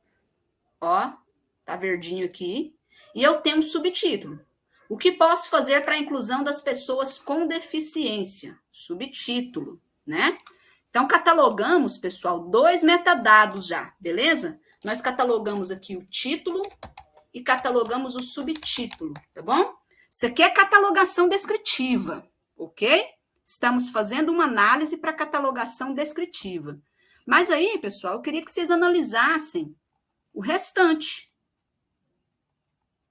ó, tá verdinho aqui, e eu tenho um subtítulo. O que posso fazer para a inclusão das pessoas com deficiência? Subtítulo, né? Então, catalogamos, pessoal, 2 metadados já, beleza? Nós catalogamos aqui o título e catalogamos o subtítulo, tá bom? Isso aqui é catalogação descritiva, ok? Estamos fazendo uma análise para catalogação descritiva. Mas aí, pessoal, eu queria que vocês analisassem o restante.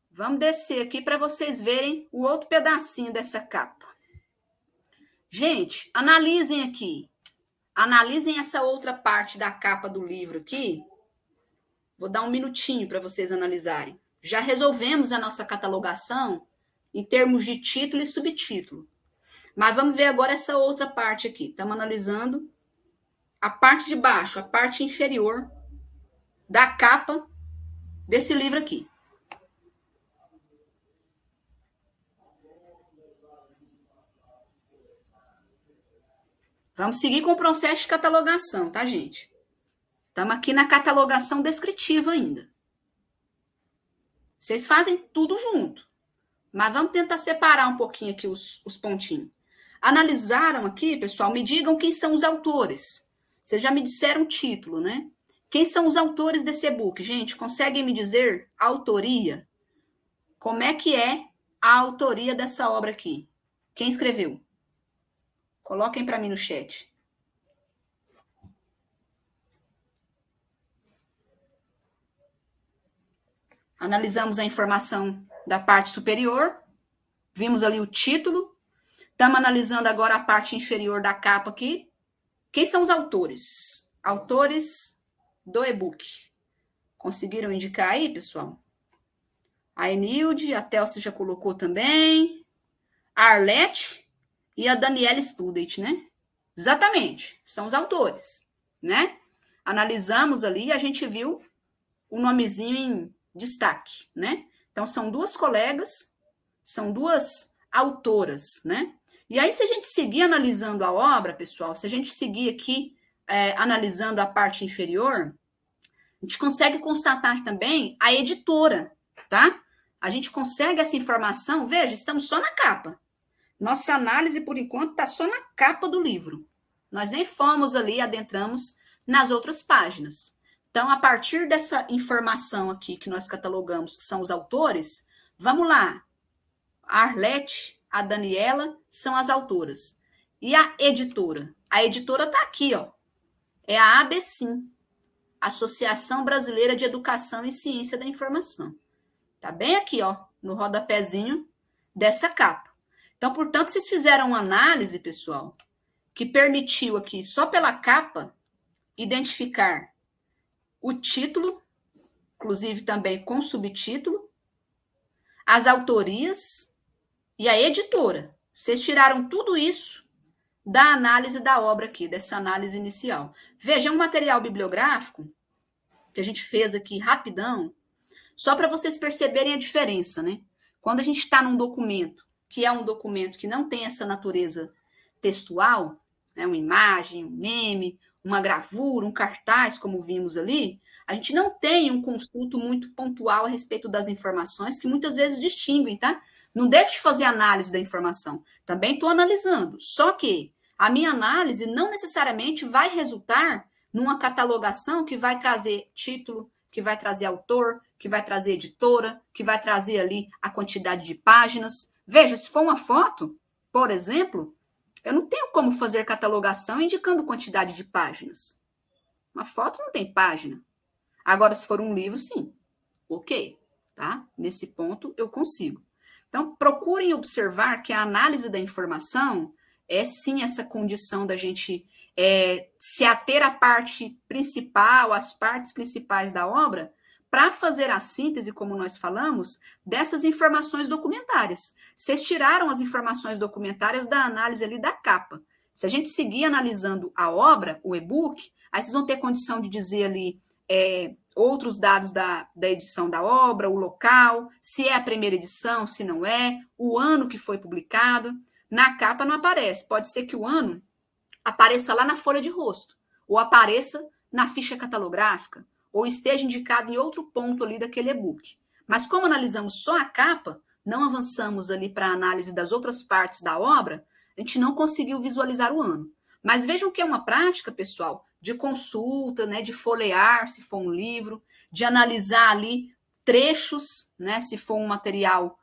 Vamos descer aqui para vocês verem o outro pedacinho dessa capa. Gente, analisem aqui. Analisem essa outra parte da capa do livro aqui. Vou dar um minutinho para vocês analisarem. Já resolvemos a nossa catalogação em termos de título e subtítulo. Mas vamos ver agora essa outra parte aqui. Estamos analisando a parte de baixo, a parte inferior da capa desse livro aqui. Vamos seguir com o processo de catalogação, tá, gente? Estamos aqui na catalogação descritiva ainda. Vocês fazem tudo junto. Mas vamos tentar separar um pouquinho aqui os pontinhos. Analisaram aqui, pessoal? Me digam quem são os autores. Vocês já me disseram o título, né? Quem são os autores desse e-book? Gente, conseguem me dizer a autoria? Como é que é a autoria dessa obra aqui? Quem escreveu? Coloquem para mim no chat. Analisamos a informação da parte superior. Vimos ali o título. Estamos analisando agora a parte inferior da capa aqui. Quem são os autores? Autores do e-book. Conseguiram indicar aí, pessoal? A Enilde, a Thelcia já colocou também. A Arlete e a Daniela Student, né? Exatamente, são os autores, né? Analisamos ali e a gente viu o nomezinho em destaque, né? Então, são 2 colegas, são 2 autoras, né? E aí, se a gente seguir analisando a obra, pessoal, se a gente seguir aqui analisando a parte inferior, a gente consegue constatar também a editora, tá? A gente consegue essa informação, veja, estamos só na capa. Nossa análise, por enquanto, está só na capa do livro. Nós nem fomos ali, adentramos nas outras páginas. Então, a partir dessa informação aqui que nós catalogamos, que são os autores, vamos lá. A Arlete, a Daniela são as autoras. E a editora? A editora está aqui, ó. É a ABCIM, Associação Brasileira de Educação e Ciência da Informação. Está bem aqui, ó, no rodapézinho dessa capa. Então, portanto, vocês fizeram uma análise, pessoal, que permitiu aqui, só pela capa, identificar o título, inclusive também com subtítulo, as autorias e a editora. Vocês tiraram tudo isso da análise da obra aqui, dessa análise inicial. Veja, é um material bibliográfico que a gente fez aqui rapidão, só para vocês perceberem a diferença, né? Quando a gente está num documento, que é um documento que não tem essa natureza textual, né, uma imagem, um meme, uma gravura, um cartaz, como vimos ali, a gente não tem um consulto muito pontual a respeito das informações, que muitas vezes distinguem, tá? Não deixe de fazer análise da informação. Também estou analisando. Só que a minha análise não necessariamente vai resultar numa catalogação que vai trazer título, que vai trazer autor, que vai trazer editora, que vai trazer ali a quantidade de páginas. Veja, se for uma foto, por exemplo, eu não tenho como fazer catalogação indicando quantidade de páginas. Uma foto não tem página. Agora, se for um livro, sim. Ok, tá? Nesse ponto, eu consigo. Então, procurem observar que a análise da informação é, sim, essa condição da gente se ater à parte principal, às partes principais da obra, para fazer a síntese, como nós falamos, dessas informações documentárias. Vocês tiraram as informações documentárias da análise ali da capa. Se a gente seguir analisando a obra, o e-book, aí vocês vão ter condição de dizer ali outros dados da edição da obra, o local, se é a primeira edição, se não é, o ano que foi publicado. na capa não aparece. Pode ser que o ano apareça lá na folha de rosto, ou apareça na ficha catalográfica, ou esteja indicado em outro ponto ali daquele e-book. Mas como analisamos só a capa, não avançamos ali para a análise das outras partes da obra, a gente não conseguiu visualizar o ano. Mas vejam que é uma prática, pessoal, de consulta, né, de folhear, se for um livro, de analisar ali trechos, né, se for um material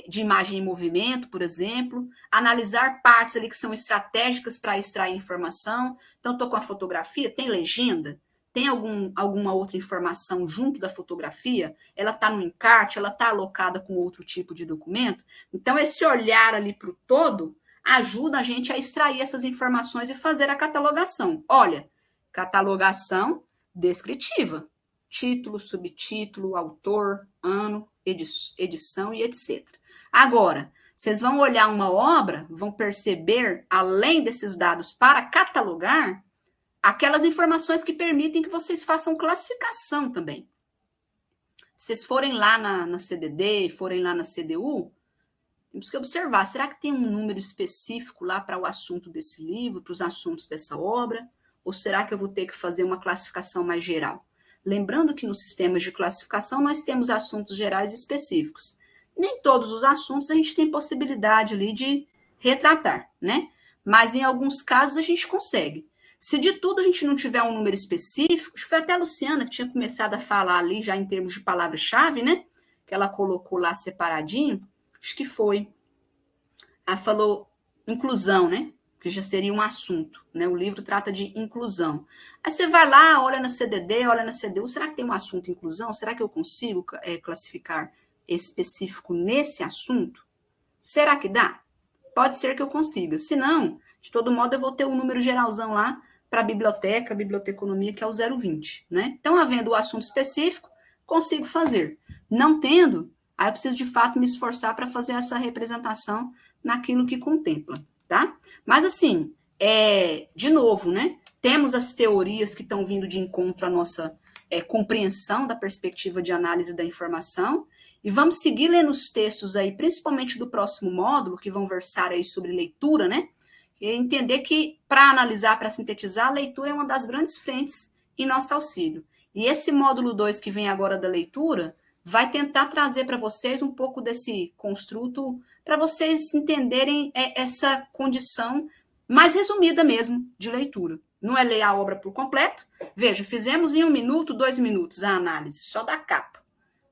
de imagem em movimento, por exemplo, analisar partes ali que são estratégicas para extrair informação. Então, estou com a fotografia, tem legenda? Tem alguma outra informação junto da fotografia? Ela está no encarte? Ela está alocada com outro tipo de documento? Então, esse olhar ali para o todo ajuda a gente a extrair essas informações e fazer a catalogação. Olha, catalogação descritiva. Título, subtítulo, autor, ano, edição e etc. Agora, vocês vão olhar uma obra, vão perceber, além desses dados para catalogar, aquelas informações que permitem que vocês façam classificação também. Se vocês forem lá na CDD, forem lá na CDU, temos que observar, será que tem um número específico lá para o assunto desse livro, para os assuntos dessa obra? Ou será que eu vou ter que fazer uma classificação mais geral? Lembrando que nos sistemas de classificação nós temos assuntos gerais específicos. Nem todos os assuntos a gente tem possibilidade ali de retratar, né? Mas em alguns casos a gente consegue. Se de tudo a gente não tiver um número específico, acho que foi até a Luciana que tinha começado a falar ali já em termos de palavra-chave, né? Que ela colocou lá separadinho, acho que foi. Ela falou inclusão, né? Que já seria um assunto, né? O livro trata de inclusão. Aí você vai lá, olha na CDD, olha na CDU, será que tem um assunto inclusão? Será que eu consigo classificar específico nesse assunto? Será que dá? Pode ser que eu consiga. Se não, de todo modo, eu vou ter um número geralzão lá para a biblioteconomia, que é o 020, né? Então, havendo o assunto específico, consigo fazer. Não tendo, aí eu preciso de fato me esforçar para fazer essa representação naquilo que contempla, tá? Mas assim, de novo, né? Temos as teorias que estão vindo de encontro à nossa compreensão da perspectiva de análise da informação, e vamos seguir lendo os textos aí, principalmente do próximo módulo, que vão versar aí sobre leitura, né? E entender que, para analisar, para sintetizar, a leitura é uma das grandes frentes em nosso auxílio. E esse módulo 2 que vem agora da leitura vai tentar trazer para vocês um pouco desse construto, para vocês entenderem essa condição mais resumida mesmo de leitura. Não é ler a obra por completo. Veja, fizemos em 1 minuto, 2 minutos a análise só da capa.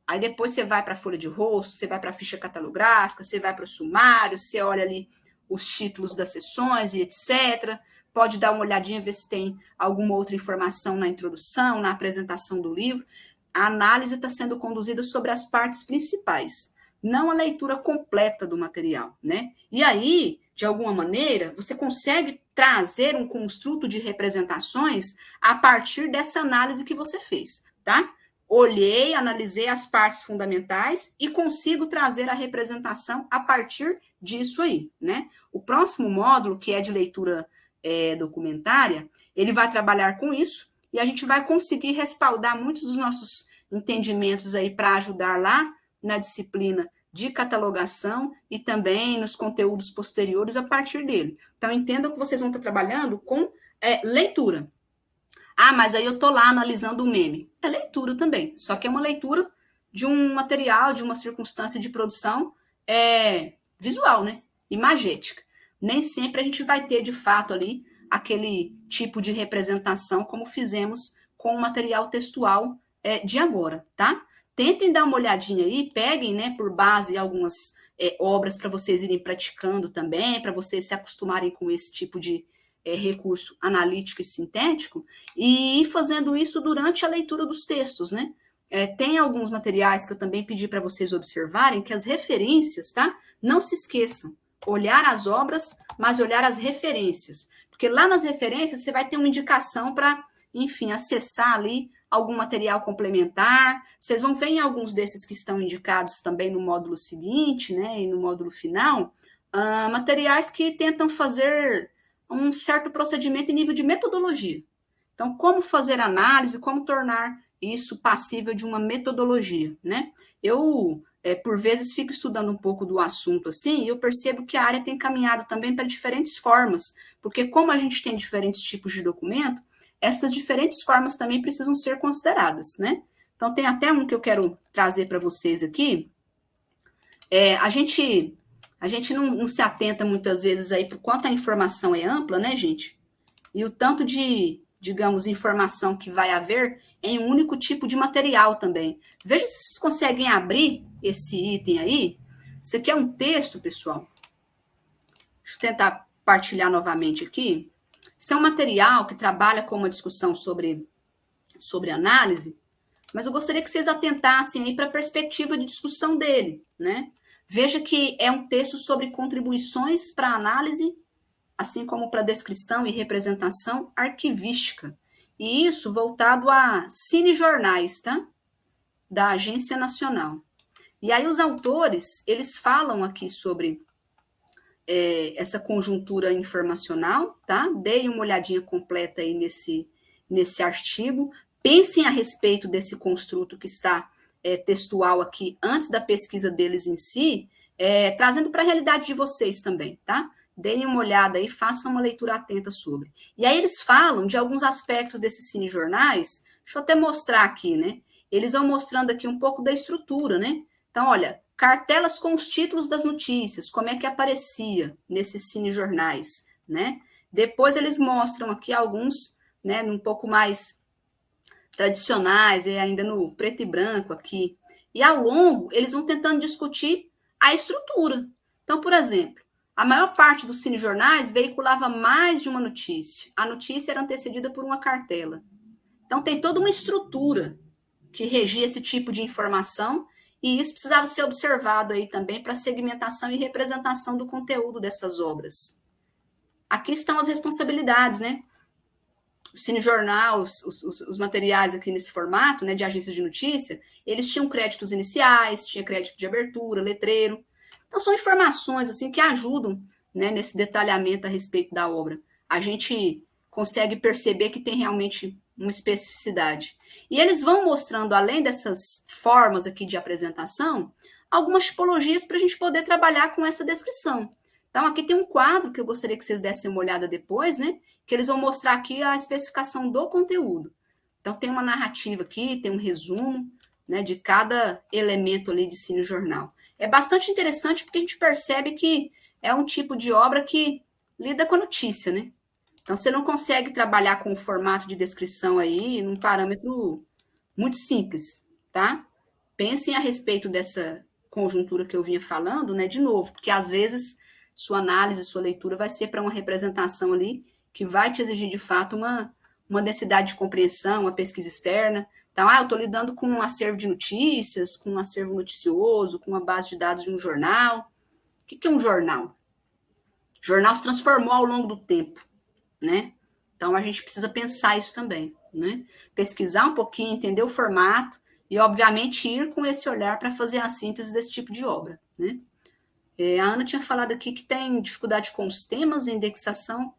Aí depois você vai para a folha de rosto, você vai para a ficha catalográfica, você vai para o sumário, você olha ali os títulos das sessões e etc. Pode dar uma olhadinha, ver se tem alguma outra informação na introdução, na apresentação do livro. A análise está sendo conduzida sobre as partes principais, não a leitura completa do material, né? E aí, de alguma maneira, você consegue trazer um construto de representações a partir dessa análise que você fez, tá? Olhei, analisei as partes fundamentais e consigo trazer a representação a partir disso aí, né? O próximo módulo, que é de leitura documentária, ele vai trabalhar com isso e a gente vai conseguir respaldar muitos dos nossos entendimentos aí para ajudar lá na disciplina de catalogação e também nos conteúdos posteriores a partir dele. Então, entendam que vocês vão estar trabalhando com leitura. Ah, mas aí eu estou lá analisando o meme. É leitura também, só que é uma leitura de um material, de uma circunstância de produção visual, né? Imagética. Nem sempre a gente vai ter, de fato, ali aquele tipo de representação como fizemos com o material textual de agora, tá? Tentem dar uma olhadinha aí, peguem, né, por base algumas obras para vocês irem praticando também, para vocês se acostumarem com esse tipo de recurso analítico e sintético, e ir fazendo isso durante a leitura dos textos, né? Tem alguns materiais que eu também pedi para vocês observarem, que as referências, tá? Não se esqueçam, olhar as obras, mas olhar as referências, porque lá nas referências você vai ter uma indicação para, enfim, acessar ali algum material complementar. Vocês vão ver em alguns desses que estão indicados também no módulo seguinte, né, e no módulo final, materiais que tentam fazer um certo procedimento em nível de metodologia. Então, como fazer análise, como tornar isso passível de uma metodologia, né? Eu por vezes fico estudando um pouco do assunto assim, e eu percebo que a área tem caminhado também para diferentes formas, porque como a gente tem diferentes tipos de documento, essas diferentes formas também precisam ser consideradas, né? Então tem até um que eu quero trazer para vocês aqui. A gente não se atenta muitas vezes aí por quanto a informação é ampla, né, gente? E o tanto de, digamos, informação que vai haver em um único tipo de material também. Veja se vocês conseguem abrir esse item aí. Isso aqui é um texto, pessoal. Deixa eu tentar partilhar novamente aqui. Isso é um material que trabalha com uma discussão sobre análise, mas eu gostaria que vocês atentassem aí para a perspectiva de discussão dele, né? Veja que é um texto sobre contribuições para análise, assim como para descrição e representação arquivística. E isso voltado a cinejornais, tá? Da Agência Nacional. E aí os autores, eles falam aqui sobre essa conjuntura informacional, tá? Deem uma olhadinha completa aí nesse artigo. Pensem a respeito desse construto que está textual aqui antes da pesquisa deles em si, trazendo para a realidade de vocês também, tá? Deem uma olhada aí, façam uma leitura atenta sobre. E aí eles falam de alguns aspectos desses cinejornais, deixa eu até mostrar aqui, né? Eles vão mostrando aqui um pouco da estrutura, né? Então, olha, cartelas com os títulos das notícias, como é que aparecia nesses cinejornais, né? Depois eles mostram aqui alguns, né, um pouco mais tradicionais, ainda no preto e branco aqui. E ao longo, eles vão tentando discutir a estrutura. Então, por exemplo, a maior parte dos cinejornais veiculava mais de uma notícia. A notícia era antecedida por uma cartela. Então, tem toda uma estrutura que regia esse tipo de informação, e isso precisava ser observado aí também para segmentação e representação do conteúdo dessas obras. Aqui estão as responsabilidades, né? O cinejornal, os materiais aqui nesse formato, né, de agências de notícia, eles tinham créditos iniciais, tinha crédito de abertura, letreiro. Então, são informações assim que ajudam, né, nesse detalhamento a respeito da obra. A gente consegue perceber que tem realmente uma especificidade. E eles vão mostrando, além dessas formas aqui de apresentação, algumas tipologias para a gente poder trabalhar com essa descrição. Então, aqui tem um quadro que eu gostaria que vocês dessem uma olhada depois, né? Que eles vão mostrar aqui a especificação do conteúdo. Então, tem uma narrativa aqui, tem um resumo, né, de cada elemento ali de cinejornal. É bastante interessante porque a gente percebe que é um tipo de obra que lida com a notícia, né? Então, você não consegue trabalhar com o formato de descrição aí num parâmetro muito simples, tá? Pensem a respeito dessa conjuntura que eu vinha falando, né, de novo, porque às vezes sua análise, sua leitura vai ser para uma representação ali que vai te exigir, de fato, uma densidade de compreensão, uma pesquisa externa. Então, eu estou lidando com um acervo de notícias, com um acervo noticioso, com uma base de dados de um jornal. O que é um jornal? O jornal se transformou ao longo do tempo, né? Então, a gente precisa pensar isso também, né? Pesquisar um pouquinho, entender o formato e, obviamente, ir com esse olhar para fazer a síntese desse tipo de obra, né? A Ana tinha falado aqui que tem dificuldade com os temas, indexação,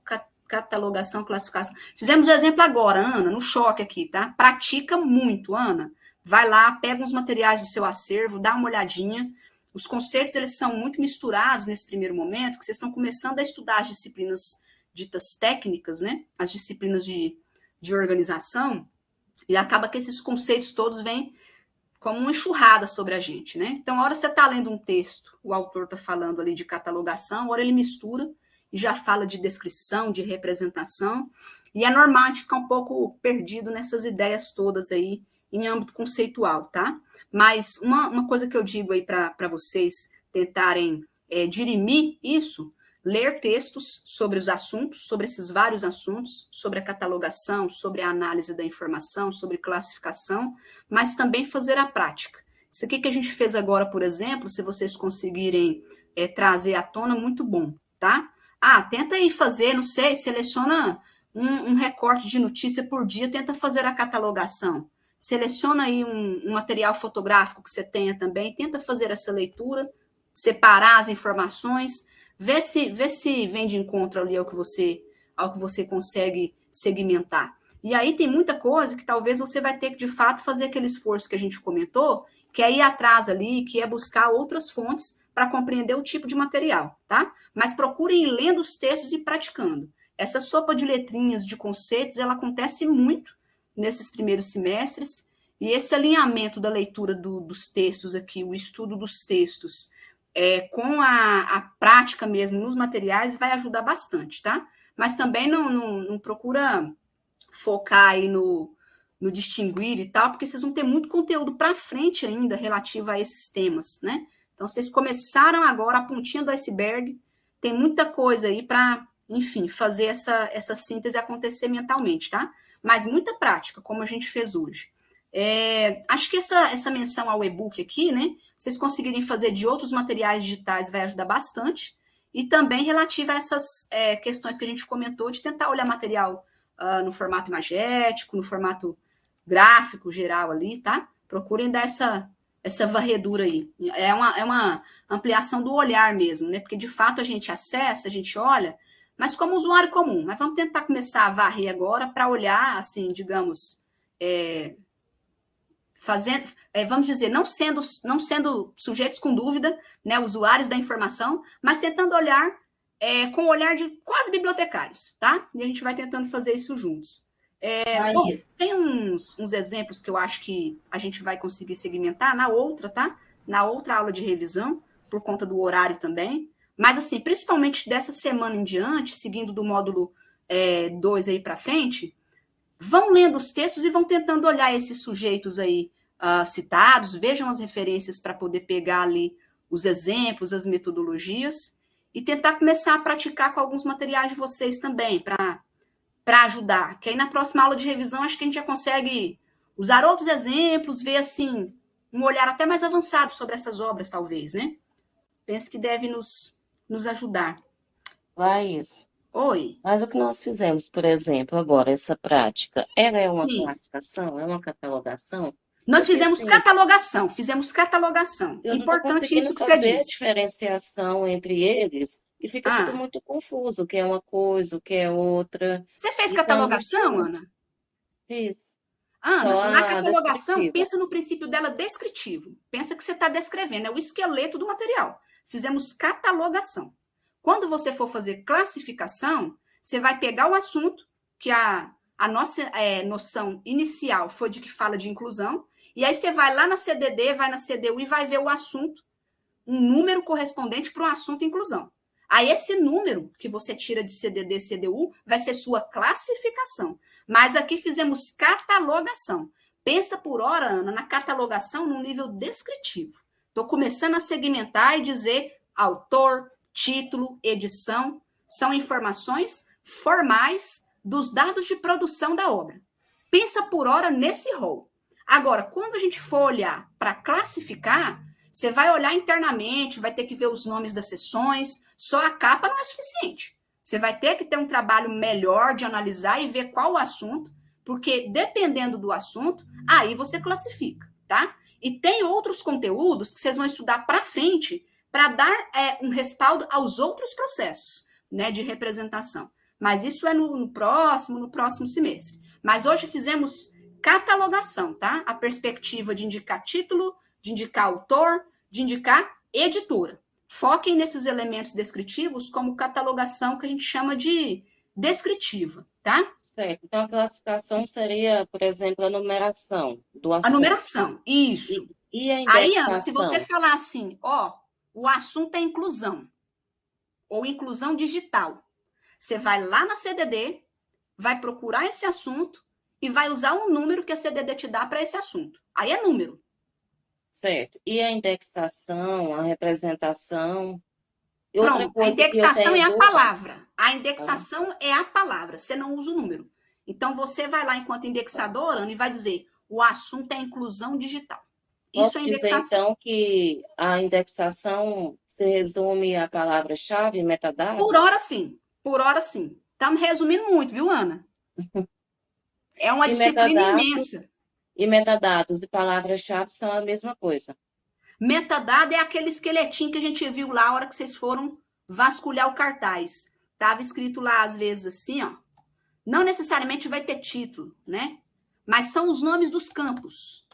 catalogação, classificação. Fizemos o exemplo agora, Ana, no choque aqui, tá? Pratica muito, Ana. Vai lá, pega uns materiais do seu acervo, dá uma olhadinha. Os conceitos, eles são muito misturados nesse primeiro momento, que vocês estão começando a estudar as disciplinas ditas técnicas, né? As disciplinas de organização, e acaba que esses conceitos todos vêm como uma enxurrada sobre a gente, né? Então, a hora que você está lendo um texto, o autor está falando ali de catalogação, a hora ele mistura e já fala de descrição, de representação, e é normal a gente ficar um pouco perdido nessas ideias todas aí em âmbito conceitual, tá? Mas uma coisa que eu digo aí para vocês tentarem dirimir isso, ler textos sobre os assuntos, sobre esses vários assuntos, sobre a catalogação, sobre a análise da informação, sobre classificação, mas também fazer a prática. Isso aqui que a gente fez agora, por exemplo, se vocês conseguirem trazer à tona, muito bom, tá? Tenta aí fazer, não sei, seleciona um recorte de notícia por dia, tenta fazer a catalogação. Seleciona aí um material fotográfico que você tenha também, tenta fazer essa leitura, separar as informações, vê se vem de encontro ali ao que você consegue segmentar. E aí tem muita coisa que talvez você vai ter que, de fato, fazer aquele esforço que a gente comentou, que é ir atrás ali, que é buscar outras fontes para compreender o tipo de material, tá? Mas procurem ir lendo os textos e praticando. Essa sopa de letrinhas, de conceitos, ela acontece muito nesses primeiros semestres, e esse alinhamento da leitura dos textos aqui, o estudo dos textos, com a prática mesmo nos materiais, vai ajudar bastante, tá? Mas também não procura focar aí no distinguir e tal, porque vocês vão ter muito conteúdo para frente ainda relativo a esses temas, né? Então, vocês começaram agora a pontinha do iceberg, tem muita coisa aí para, enfim, fazer essa síntese acontecer mentalmente, tá? Mas muita prática, como a gente fez hoje. Acho que essa menção ao e-book aqui, né? Vocês conseguirem fazer de outros materiais digitais vai ajudar bastante. E também relativa a essas questões que a gente comentou, de tentar olhar material no formato imagético, no formato gráfico geral ali, tá? Procurem dar essa varredura aí. É uma ampliação do olhar mesmo, né? Porque de fato a gente acessa, a gente olha, mas como usuário comum. Mas vamos tentar começar a varrer agora para olhar, assim, digamos, fazendo, vamos dizer, não sendo sujeitos com dúvida, né, usuários da informação, mas tentando olhar com o olhar de quase bibliotecários, tá? E a gente vai tentando fazer isso juntos. Bom, tem uns exemplos que eu acho que a gente vai conseguir segmentar na outra, tá? Na outra aula de revisão, por conta do horário também. Mas, assim, principalmente dessa semana em diante, seguindo do módulo 2 aí para frente, vão lendo os textos e vão tentando olhar esses sujeitos aí citados, vejam as referências para poder pegar ali os exemplos, as metodologias, e tentar começar a praticar com alguns materiais de vocês também, para ajudar. Que aí na próxima aula de revisão, acho que a gente já consegue usar outros exemplos, ver assim, um olhar até mais avançado sobre essas obras, talvez, né? Penso que deve nos ajudar. Laís, Oi. mas o que nós fizemos, por exemplo, agora, essa prática, ela é uma Sim. classificação, é uma catalogação? Nós Porque, fizemos assim, fizemos catalogação. eu não estou Importante isso conseguindo que você fazer a disse. diferenciação entre eles e fica tudo muito confuso, o que é uma coisa, o que é outra. Você fez Isso catalogação, angustia. Ana? Fiz. Ana, Só na a catalogação, descritiva. pensa no princípio dela descritivo. Pensa que você está descrevendo, é o esqueleto do material. Fizemos catalogação. Quando você for fazer classificação, você vai pegar o assunto, que a nossa noção inicial foi de que fala de inclusão, e aí você vai lá na CDD, vai na CDU e vai ver o assunto, um número correspondente para o assunto inclusão. Aí esse número que você tira de CDD, CDU, vai ser sua classificação. Mas aqui fizemos catalogação. Pensa por hora, Ana, na catalogação num nível descritivo. Estou começando a segmentar e dizer autor, título, edição, são informações formais dos dados de produção da obra. Pensa por hora nesse rol. Agora, quando a gente for olhar para classificar, você vai olhar internamente, vai ter que ver os nomes das seções, só a capa não é suficiente. Você vai ter que ter um trabalho melhor de analisar e ver qual o assunto, porque dependendo do assunto, aí você classifica, tá? E tem outros conteúdos que vocês vão estudar para frente para dar um respaldo aos outros processos, né, de representação. Mas isso é no próximo semestre. Mas hoje fizemos catalogação, tá? A perspectiva de indicar título, de indicar autor, de indicar editora. Foquem nesses elementos descritivos como catalogação que a gente chama de descritiva, tá? Certo. Então, a classificação seria, por exemplo, a numeração do assunto. A numeração, isso. E a Aí, indexação? Ana, se você falar assim, o assunto é inclusão, ou inclusão digital, você vai lá na CDD, vai procurar esse assunto e vai usar um número que a CDD te dá para esse assunto. Aí é número. Certo. E a indexação, a representação? E Pronto, outra coisa a indexação que eu é a tenho palavra. A indexação é a palavra, você não usa o número. Então, você vai lá enquanto indexador, Ana, e vai dizer, o assunto é inclusão digital. Isso Posso é dizer, indexação. então, que a indexação se resume à palavra-chave, metadados? Por hora, sim. Por hora, sim. Estamos resumindo muito, viu, Ana? É uma disciplina imensa. E metadados e palavra-chave são a mesma coisa. Metadado é aquele esqueletinho que a gente viu lá a hora que vocês foram vasculhar o cartaz. Estava escrito lá, às vezes, assim, ó. não necessariamente vai ter título, né? Mas são os nomes dos campos.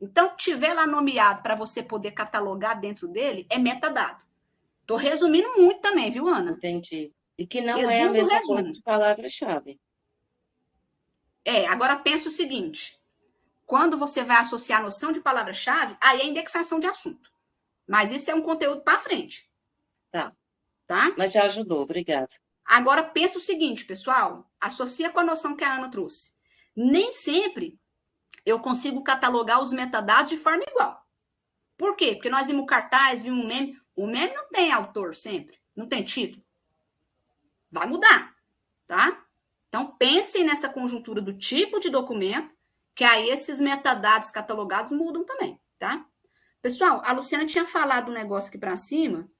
Então, tiver lá nomeado para você poder catalogar dentro dele, é metadado. Estou resumindo muito também, viu, Ana? Entendi. E que não é a mesma coisa de palavra-chave. Agora pensa o seguinte. Quando você vai associar a noção de palavra-chave, aí é indexação de assunto. Mas isso é um conteúdo para frente. Tá. Tá? Mas já ajudou, obrigada. Agora pensa o seguinte, pessoal. Associa com a noção que a Ana trouxe. Nem sempre eu consigo catalogar os metadados de forma igual. Por quê? Porque nós vimos cartaz, vimos meme. O meme não tem autor sempre. Não tem título. Vai mudar. Tá? Então, pensem nessa conjuntura do tipo de documento, que aí esses metadados catalogados mudam também, tá? Pessoal, a Luciana tinha falado um negócio aqui para cima.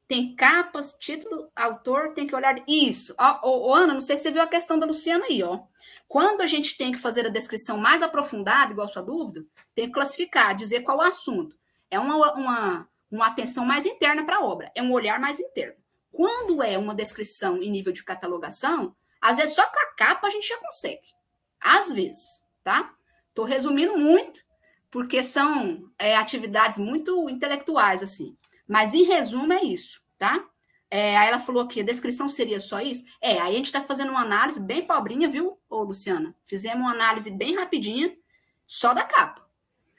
Tem capas, título, autor, tem que olhar... Isso. Ana, não sei se você viu a questão da Luciana aí, ó. Quando a gente tem que fazer a descrição mais aprofundada, igual a sua dúvida, tem que classificar, dizer qual é o assunto. É uma atenção mais interna para a obra, é um olhar mais interno. Quando é uma descrição em nível de catalogação, às vezes só com a capa a gente já consegue. Às vezes, tá? Estou resumindo muito, porque são atividades muito intelectuais, assim. Mas, em resumo, é isso, tá? Aí ela falou que a descrição seria só isso. Aí a gente está fazendo uma análise bem pobrinha, viu, Luciana? Fizemos uma análise bem rapidinha, só da capa.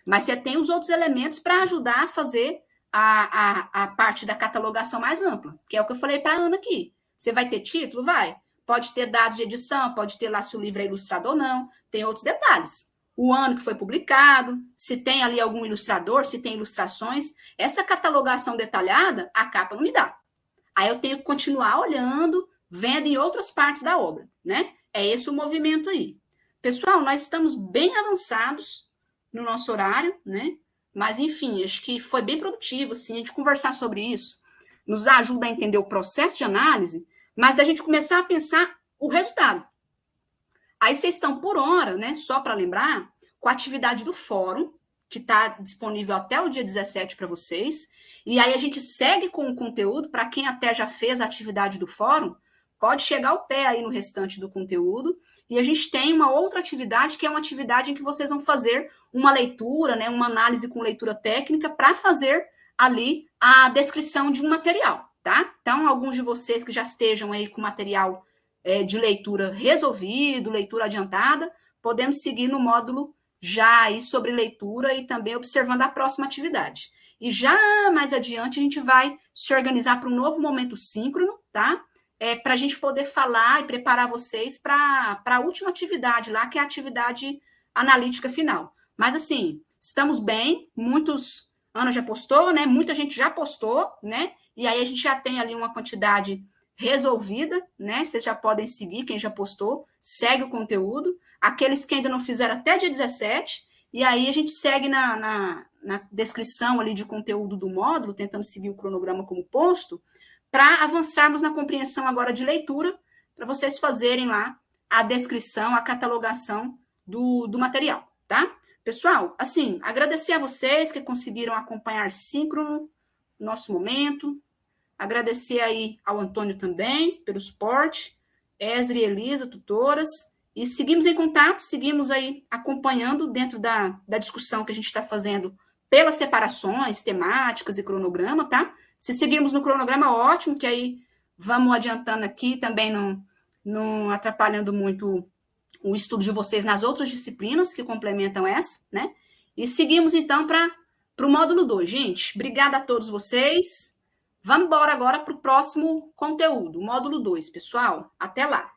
Mas você tem os outros elementos para ajudar a fazer a parte da catalogação mais ampla, que é o que eu falei para a Ana aqui. Você vai ter título? Vai. Pode ter dados de edição, pode ter lá se o livro é ilustrado ou não. Tem outros detalhes. O ano que foi publicado, se tem ali algum ilustrador, se tem ilustrações. Essa catalogação detalhada, a capa não me dá. Aí eu tenho que continuar olhando, vendo em outras partes da obra, né? É esse o movimento aí. Pessoal, nós estamos bem avançados no nosso horário, né? Mas, enfim, acho que foi bem produtivo, assim, a gente conversar sobre isso. Nos ajuda a entender o processo de análise, mas da gente começar a pensar o resultado. Aí vocês estão por hora, né? Só para lembrar, com a atividade do fórum, que está disponível até o dia 17 para vocês. E aí a gente segue com o conteúdo, para quem até já fez a atividade do fórum, pode chegar o pé aí no restante do conteúdo. E a gente tem uma outra atividade, que é uma atividade em que vocês vão fazer uma leitura, né, uma análise com leitura técnica, para fazer ali a descrição de um material, tá? Então, alguns de vocês que já estejam aí com material de leitura resolvido, leitura adiantada, podemos seguir no módulo já aí sobre leitura e também observando a próxima atividade. E já mais adiante a gente vai se organizar para um novo momento síncrono, tá? Para a gente poder falar e preparar vocês para a última atividade lá, que é a atividade analítica final. Mas, assim, estamos bem, Ana já postou, né? Muita gente já postou, né? E aí a gente já tem ali uma quantidade resolvida, né? Vocês já podem seguir, quem já postou, segue o conteúdo. Aqueles que ainda não fizeram até dia 17, e aí a gente segue na descrição ali de conteúdo do módulo, tentando seguir o cronograma como posto, para avançarmos na compreensão agora de leitura, para vocês fazerem lá a descrição, a catalogação do material, tá? Pessoal, assim, agradecer a vocês que conseguiram acompanhar síncrono nosso momento, agradecer aí ao Antônio também pelo suporte, Esri e Elisa, tutoras, e seguimos em contato, seguimos aí acompanhando dentro da discussão que a gente está fazendo pelas separações temáticas e cronograma, tá? Se seguirmos no cronograma, ótimo, que aí vamos adiantando aqui, também não atrapalhando muito o estudo de vocês nas outras disciplinas que complementam essa, né? E seguimos, então, para o módulo 2. Gente, obrigada a todos vocês. Vamos embora agora para o próximo conteúdo, módulo 2, pessoal. Até lá!